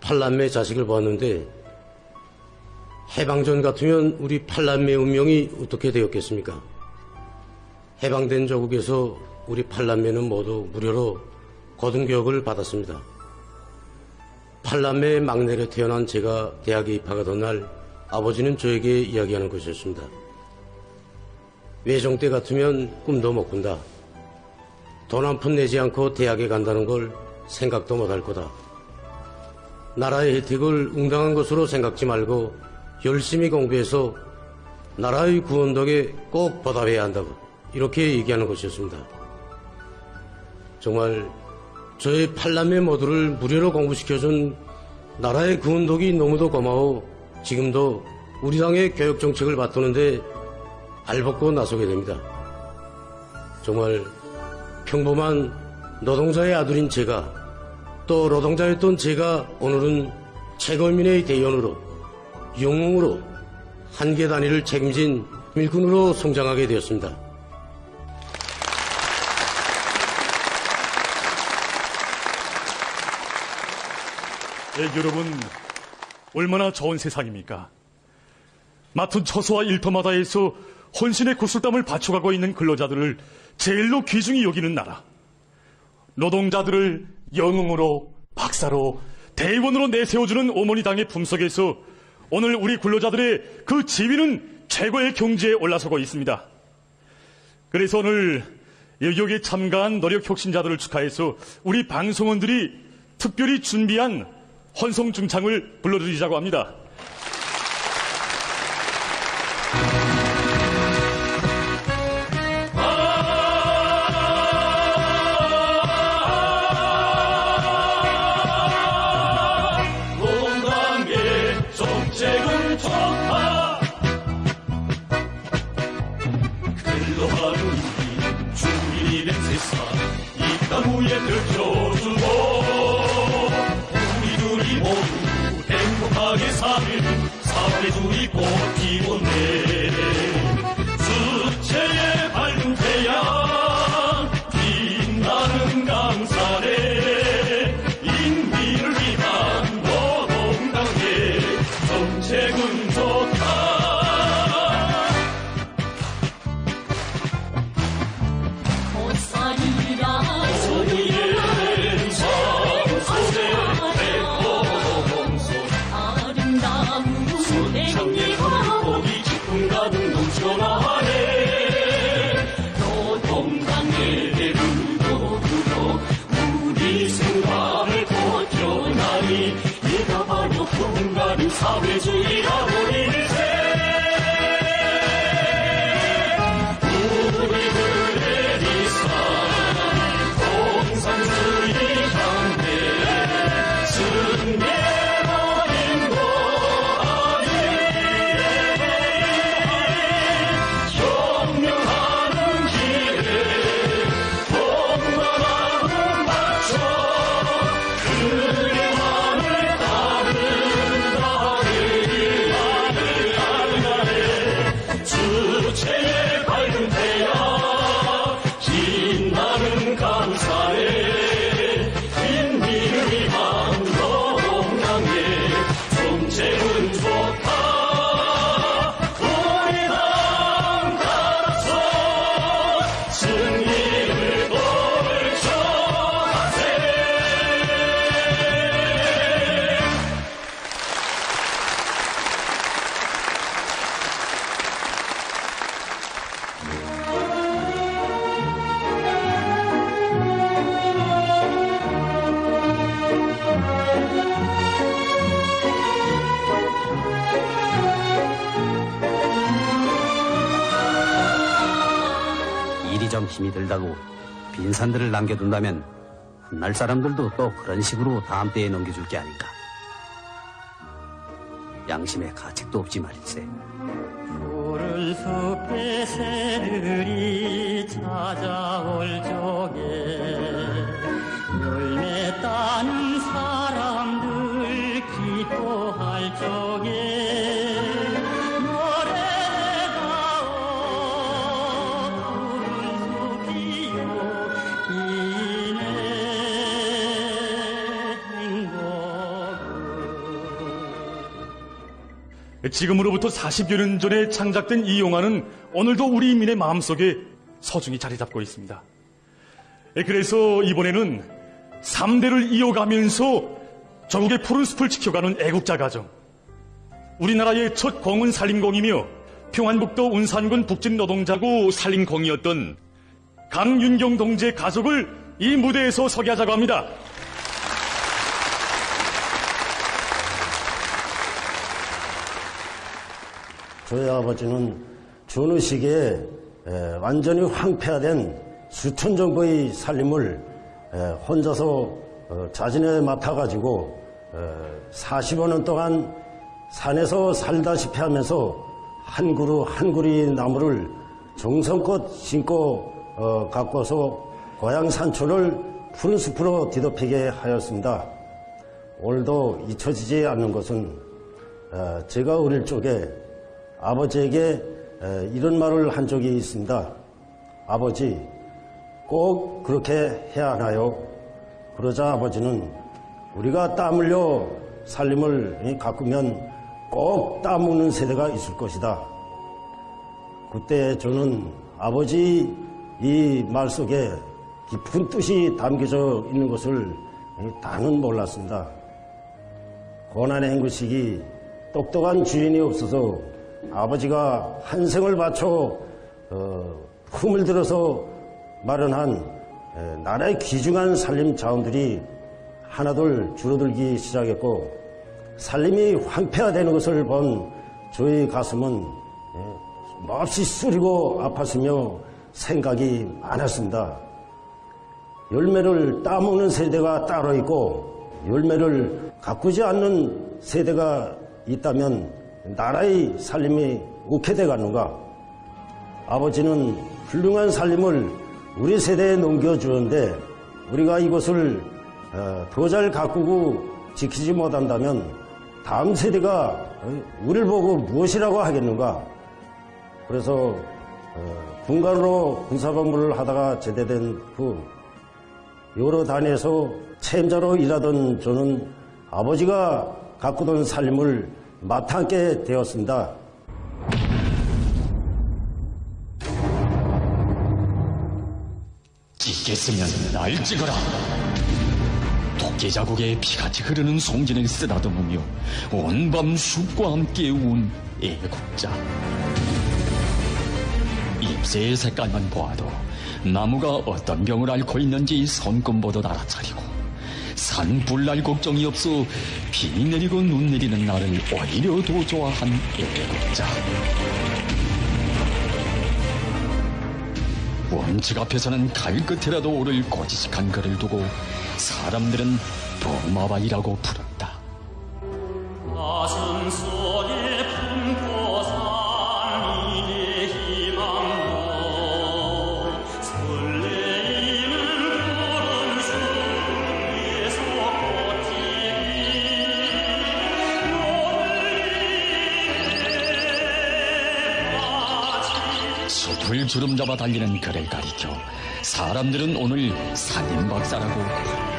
8남매 자식을 보았는데 해방 전 같으면 우리 8남매 운명이 어떻게 되었겠습니까? 해방된 조국에서 우리 8남매는 모두 무료로 고등교육을 받았습니다. 8남매의 막내로 태어난 제가 대학에 입학하던 날 아버지는 저에게 이야기하는 것이었습니다. 외정 때 같으면 꿈도 못 꾼다. 돈 한 푼 내지 않고 대학에 간다는 걸 생각도 못할 거다. 나라의 혜택을 응당한 것으로 생각지 말고 열심히 공부해서 나라의 구원덕에 꼭 보답해야 한다고 이렇게 얘기하는 것이었습니다. 정말 저의 8남매 모두를 무료로 공부시켜준 나라의 구원덕이 너무도 고마워 지금도 우리 당의 교육정책을 바꾸는데 알벗고 나서게 됩니다. 정말 평범한 노동자의 아들인 제가 또 노동자였던 제가 오늘은 최고민의 대의원으로 영웅으로 한계 단위를 책임진 일꾼으로 성장하게 되었습니다. 여러분, 얼마나 좋은 세상입니까? 맡은 처소와 일터마다에서 혼신의 구슬땀을 바쳐가고 있는 근로자들을 제일로 귀중히 여기는 나라. 노동자들을 영웅으로, 박사로, 대의원으로 내세워주는 어머니 당의 품속에서 오늘 우리 근로자들의 그 지위는 최고의 경지에 올라서고 있습니다. 그래서 오늘 여기에 참가한 노력 혁신자들을 축하해서 우리 방송원들이 특별히 준비한 헌송중창을 불러드리자고 합니다. 노동당의 정책은 좋다. 근로하는 우리 주민이 된 세상 이 땅 위에 들춰주고 우리 모두 행복하게 사는 좀 힘이 들다고 빈산들을 남겨둔다면 훗날 사람들도 또 그런 식으로 다음 때에 넘겨줄 게 아닌가. 양심의 가책도 없지 말일세. 푸른 숲에 새들이 찾아올 적에 열매 따는 사람들 기뻐할 적에 노래다오 푸른 숲이요 이내 지금으로부터 40여 년 전에 창작된 이 영화는 오늘도 우리 인민의 마음속에 소중히 자리 잡고 있습니다. 그래서 이번에는 3대를 이어가면서 전국의 푸른 숲을 지켜가는 애국자 가정, 우리나라의 첫 공은 산림공이며 평안북도 운산군 북진 노동자구 산림공이었던 강윤경 동지의 가족을 이 무대에서 소개하자고 합니다. 저희 아버지는 어느 시기에 완전히 황폐화된 수천 정도의 산림을 혼자서 자진해 맡아가지고 40여 년 동안 산에서 살다시피 하면서 한 그루 한 그루 나무를 정성껏 심고 가꿔서 고향 산초를 푸른 숲으로 뒤덮이게 하였습니다. 오늘도 잊혀지지 않는 것은 제가 어릴 적에 아버지에게 이런 말을 한 적이 있습니다. 아버지, 꼭 그렇게 해야 하나요? 그러자 아버지는 우리가 땀 흘려 살림을 가꾸면 꼭 땀 묻는 세대가 있을 것이다. 그때 저는 아버지 이 말 속에 깊은 뜻이 담겨져 있는 것을 다는 몰랐습니다. 고난의 행구식이 똑똑한 주인이 없어서 아버지가 한 생을 바쳐 품을 들어서 마련한 나라의 귀중한 산림 자원들이 하나둘 줄어들기 시작했고 산림이 황폐화되는 것을 본 저희 가슴은 몹시 쓰리고 아팠으며 생각이 많았습니다. 열매를 따먹는 세대가 따로 있고 열매를 가꾸지 않는 세대가 있다면 나라의 살림이 어떻게 돼가는가? 아버지는 훌륭한 살림을 우리 세대에 넘겨주는데 우리가 이것을 더 잘 가꾸고 지키지 못한다면 다음 세대가 우리를 보고 무엇이라고 하겠는가? 그래서 군관으로 군사복무를 하다가 제대된 후 여러 단위에서 책임자로 일하던 저는 아버지가 가꾸던 살림을 맡게 되었습니다. 찍겠으면 날 찍어라. 도끼 자국에 피같이 흐르는 송진을 쓰다듬으며 온밤 숲과 함께 운 애국자. 잎새의 색깔만 보아도 나무가 어떤 병을 앓고 있는지 손금보듯 알아차리고 산불날 걱정이 없어 비 내리고 눈 내리는 날을 오히려 더 좋아한 애국자. 원칙 앞에서는 갈 끝이라도 오를 고지식한 그를 두고 사람들은 도마바이라고 부른다. 가슴 속에 품고 산 미래 희망로 설레이는 푸른 숲 위에서 꽃이 숲을 주름 잡아 달리는 그를 가리켜 사람들은 오늘 산림박사라고 부른다.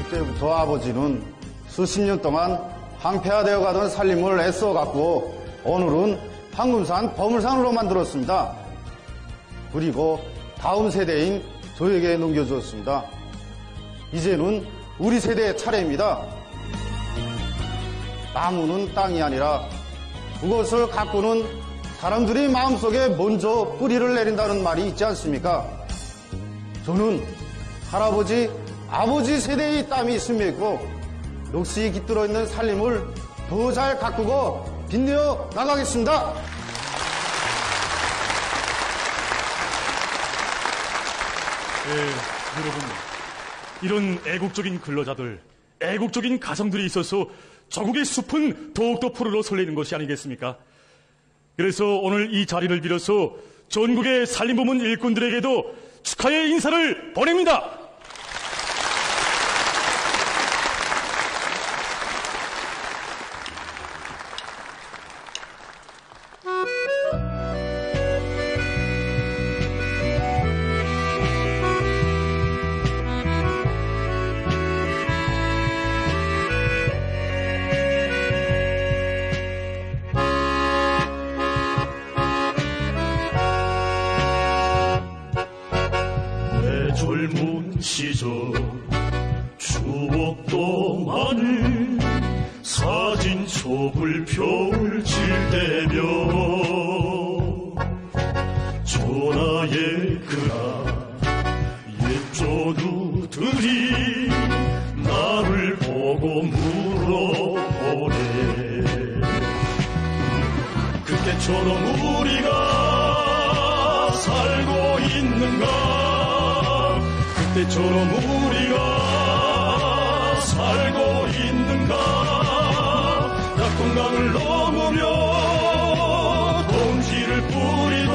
그때부터 아버지는 수십 년 동안 황폐화되어 가던 산림을 애써 가꾸어 오늘은 황금산 보물산으로 만들었습니다. 그리고 다음 세대인 저에게 넘겨주었습니다. 이제는 우리 세대의 차례입니다. 나무는 땅이 아니라 그것을 가꾸는 사람들이 마음속에 먼저 뿌리를 내린다는 말이 있지 않습니까? 저는 할아버지, 아버지 세대의 땀이 스며있고 녹시 깃들어 있는 살림을 더 잘 가꾸고 빛내어 나가겠습니다. 여러분, 이런 애국적인 근로자들, 애국적인 가정들이 있어서 조국의 숲은 더욱더 푸르러 설레는 것이 아니겠습니까? 그래서 오늘 이 자리를 빌어서 전국의 산림부문 일꾼들에게도 축하의 인사를 보냅니다. 젊은 시절 추억도 많은 사진첩을 펼칠 때면 전하의 그날 옛조누들이 나를 보고 물어보네. 그때처럼 우리가 살고 있는가, 그때처럼 우리가 살고 있는가. 낙동강을 넘으며 동지를 뿌리던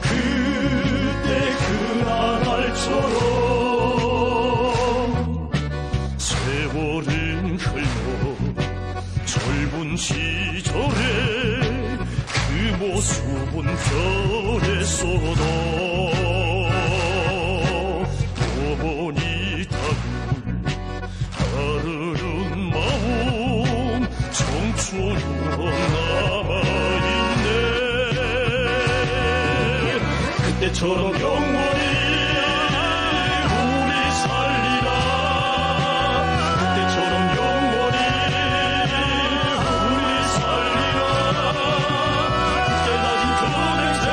그때 그날처럼 세월은 흘러 젊은 시절에 그 모습은 변했어도 그때처럼 영원히 우리 살리라. 그때처럼 영원히 우리 살리라. 그때 가진 그 냄새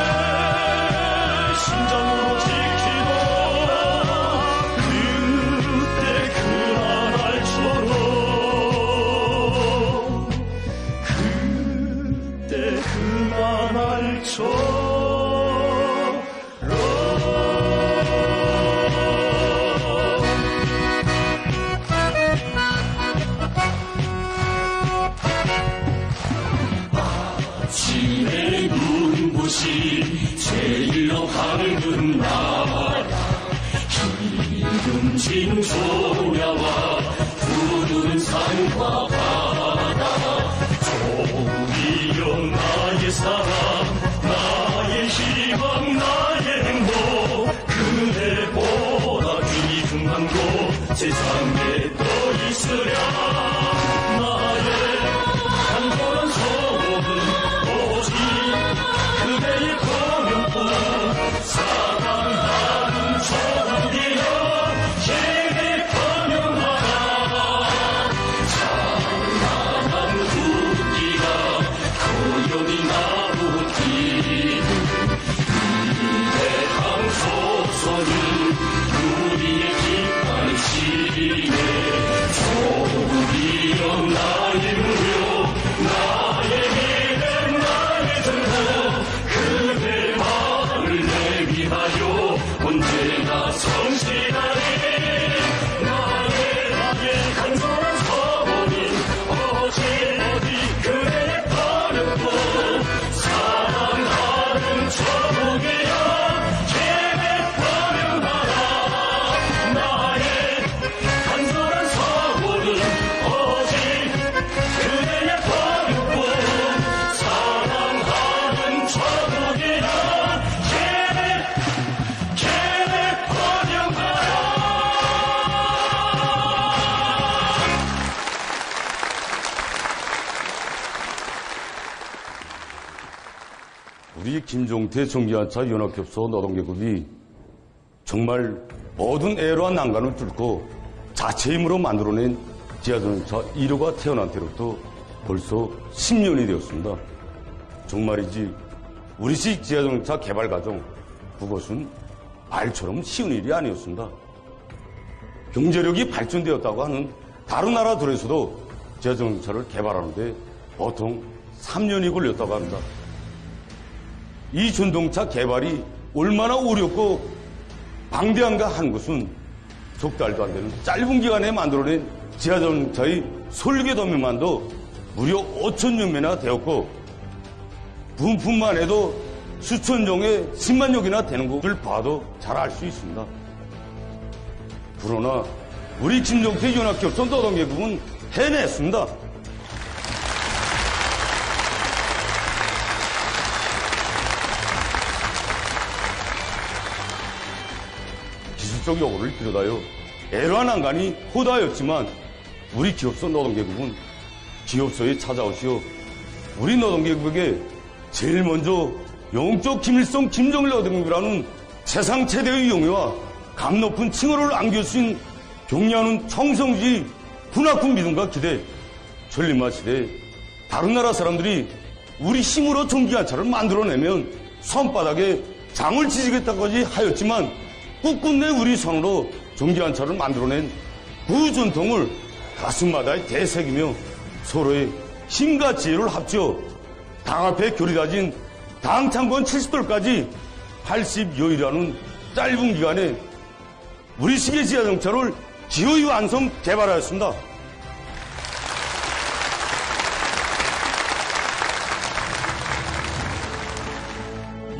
심장으로 지키던 그때 그날처럼 아침의 눈부시 제일로 밝은 나라, 기름진 조야와 푸른 산과 바다, 조국이여 나의 사랑, 나의 희망, 나의 행복, 그대보다 귀중한 곳 세상에 더 있으랴. 나의 간절한 소원은 오직 그대의 공연뿐. 사랑하는 조국이여 계획하명하라. 찬란한 국기가 고요히 나부티는 위대한 소선이 우리의 깃발이시네. 조국이여 나의 무료, 나의 미래, 나의 전부, 그대 마음을 내 위하여 언제나 성실하리. 나의 간절한 소원은 오직 그대의 번영뿐. 사랑하는 조국이여 계획 번영하라. 나의 간절한 소원은 오직 그대의 번영뿐. 사랑하는 조국이여 계획 번영하라. 우리 김종태 정기한차 연합협소 노동계급이 정말 모든 애로와 난관을 뚫고 자체 힘으로 만들어낸 지하자동차 1호가 태어난 때로부터 벌써 10년이 되었습니다. 정말이지 우리식 지하자동차 개발 과정, 그것은 말처럼 쉬운 일이 아니었습니다. 경제력이 발전되었다고 하는 다른 나라들에서도 지하자동차를 개발하는데 보통 3년이 걸렸다고 합니다. 이 전동차 개발이 얼마나 어렵고 방대한가 한 것은 석 달도 안 되는 짧은 기간에 만들어낸 지하자동차의 설계 도면만도 무려 5천여 매나 되었고 부품만 해도 수천 종의 10만여 개나 되는 것을 봐도 잘 알 수 있습니다. 그러나 우리 김종태 연합기업소 노동계급은 해냈습니다. 기술적 요구를 비롯하여 애로한 난간이 호다였지만 우리 기업소 노동계급은 기업소에 찾아오시어 우리 노동계급에게 제일 먼저 영적 김일성 김정일 노동계급이라는 세상 최대의 용의와 감 높은 칭호를 안겨주신 경례하는 청성지 군악군 믿음과 기대, 전림마 시대에 다른 나라 사람들이 우리 힘으로 전기관차를 만들어내면 손바닥에 장을 지지겠다까지 하였지만 끝끝내 우리 손으로 전기관차를 만들어낸 그 전통을 가슴마다에 되새기며 서로의 힘과 지혜를 합쳐 당 앞에 결이 다진 당 창건 70돌까지 80여일이라는 짧은 기간에 우리 시계 지하자동차를 기어이 완성 개발하였습니다.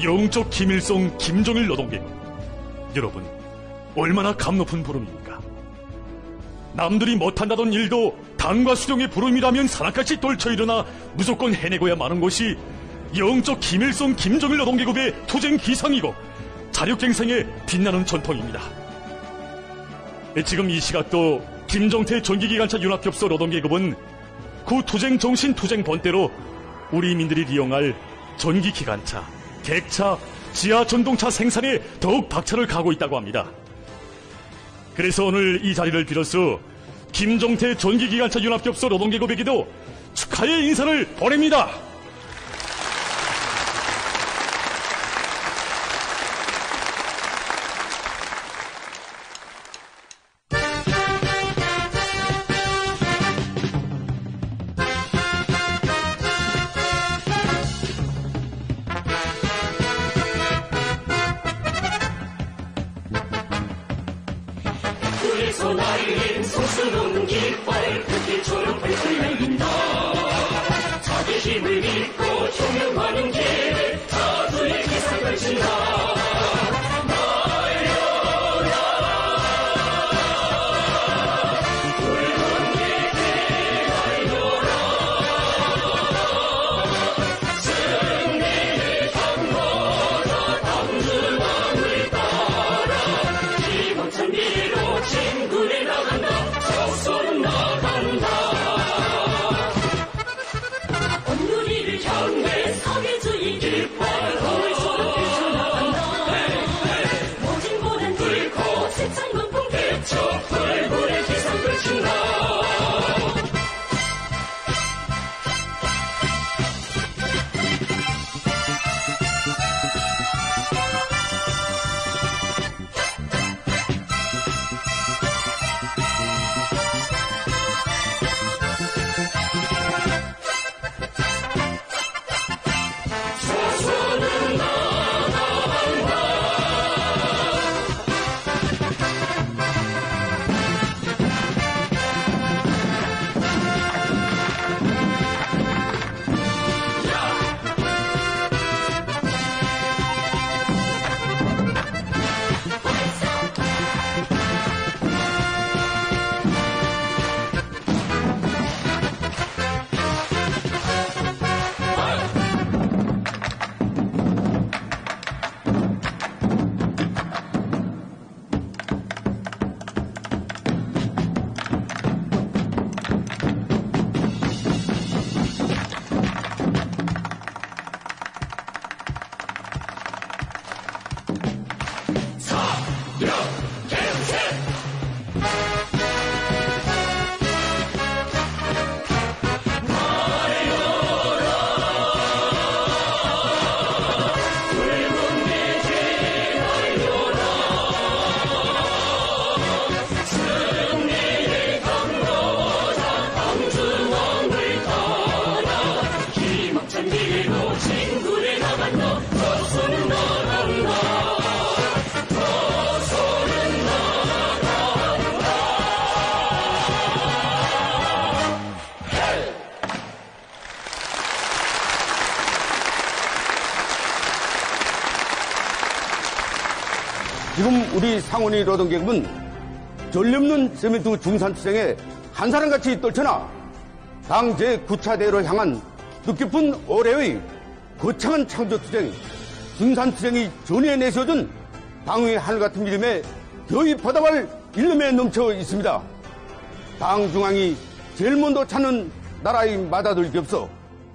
영적 김일성 김정일 노동계급, 여러분 얼마나 감 높은 부름입니까? 남들이 못한다던 일도 당과 수령의 부름이라면 산악같이 떨쳐 일어나 무조건 해내고야 마는 것이 영적 김일성 김정일 노동계급의 투쟁 기상이고 자력갱생의 빛나는 전통입니다. 지금 이 시각도 김정태 전기기관차 윤합기업소 노동계급은 그 투쟁 정신 투쟁 본대로 우리 민들이 이용할 전기기관차, 객차, 지하전동차 생산에 더욱 박차를 가하고 있다고 합니다. 그래서 오늘 이 자리를 빌어서 김정태 전기기관차 윤합기업소 노동계급에게도 축하의 인사를 보냅니다. 그래서 날린 소스러운 깃발 불빛처럼 펄펄 날린다. 자기 힘을 믿고 조명하는 계획 다수의 기상 걸친다. 온누리를 향해 사회주의 지금 우리 상원의 노동계급은 전례없는 세멘트 중산투쟁에 한 사람같이 떨쳐나 당 제9차대회로 향한 뜻깊은 올해의 거창한 창조투쟁, 중산투쟁이 전위에 내세워준 당의 하늘같은 믿음에 겨이 보답할 일념에 넘쳐 있습니다. 당 중앙이 제일 먼저 찾는 나라의 맏아들이 없어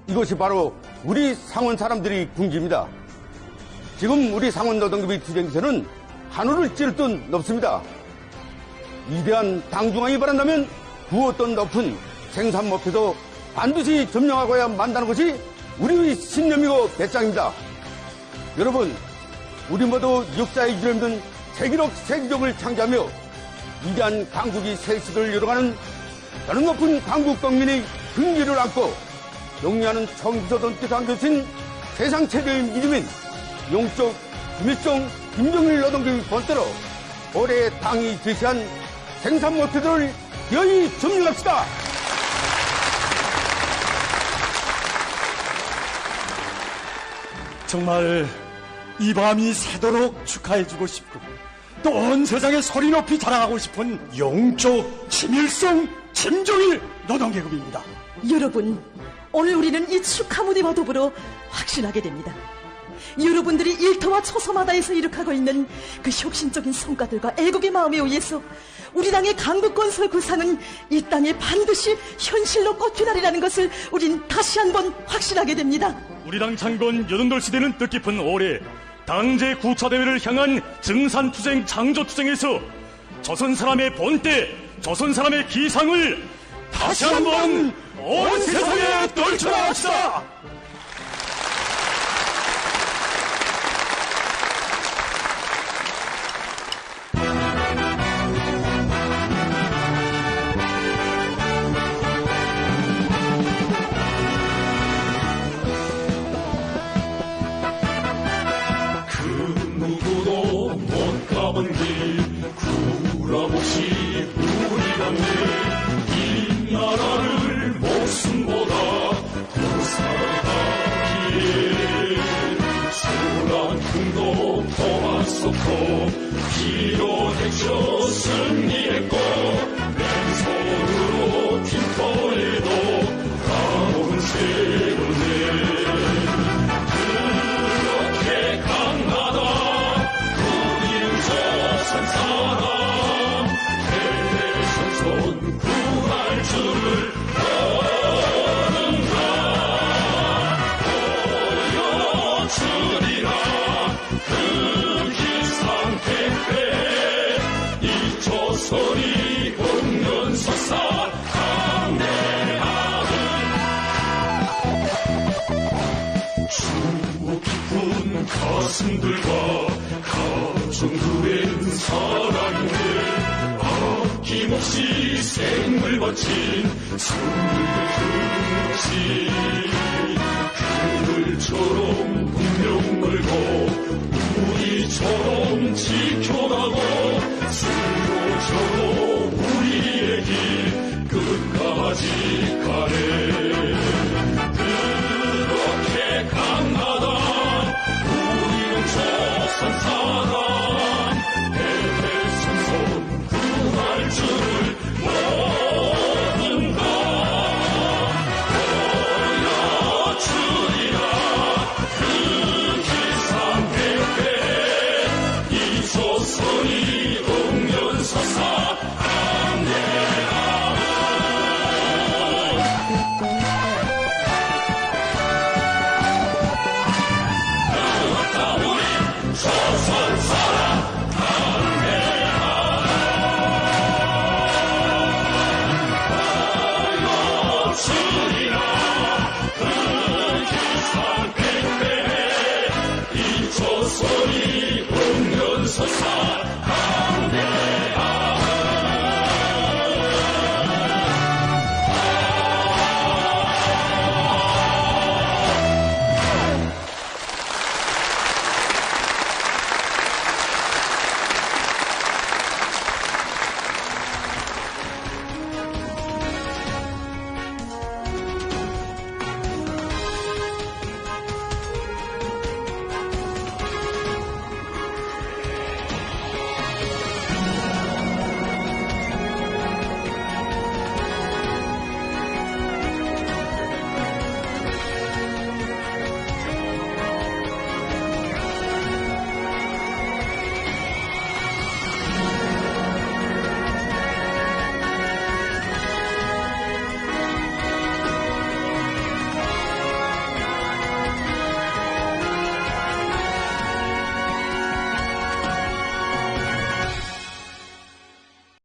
이것이 바로 우리 상원 사람들의 궁지입니다. 지금 우리 상원 노동계의 투쟁기세는 하늘을 찌를 듯 높습니다. 위대한 당 중앙이 바란다면 그 어떤 높은 생산 목표도 반드시 점령하고야 만다는 것이 우리의 신념이고 배짱입니다. 여러분, 우리 모두 역사의 이름든 세기록 세기적을 창조하며 위대한 강국이 새 시대를 열어가는 다른 높은 강국 국민의 근기를 안고 영리하는 청비서던 뜻 안겨진 세상 최대의 믿음인 용적, 김일성, 김정일 노동계의 본대로 올해 당이 제시한 생산 목표들을 여의 점령합시다. 정말 이 밤이 새도록 축하해주고 싶고 또 온 세상에 소리 높이 자랑하고 싶은 영적 김일성 김정일 노동계급입니다. 여러분, 오늘 우리는 이 축하 무대와 더불어 확신하게 됩니다. 여러분들이 일터와 처소마다에서 이룩하고 있는 그 혁신적인 성과들과 애국의 마음에 의해서 우리 당의 강국건설 구상은 이 땅에 반드시 현실로 꺾여나리라는 것을 우린 다시 한번 확신하게 됩니다. 우리 당 창건 여든돌 시대는 뜻깊은 올해 당제 9차 대회를 향한 증산투쟁 창조투쟁에서 조선 사람의 본때, 조선 사람의 기상을 다시 한번 온 세상에 떨쳐나갑시다. 구라없이 우리가 이 나라를 목숨보다 더 사랑하기에 소란 풍도 동안 쏟고 피로 헤쳐 승리했고 맨손으로 빈터에도 가온 세월네 그렇게 강하다 우리는 조선 사람 손 구할 줄을 아는가 보여주리라 그 기상 택배 이 조선이 없는 석사 강대하는 추억 깊은 가슴들과 가정들의 사랑을 아낌없이 생을 바친 성들의 그들처럼 운명 걸고 우리처럼 지켜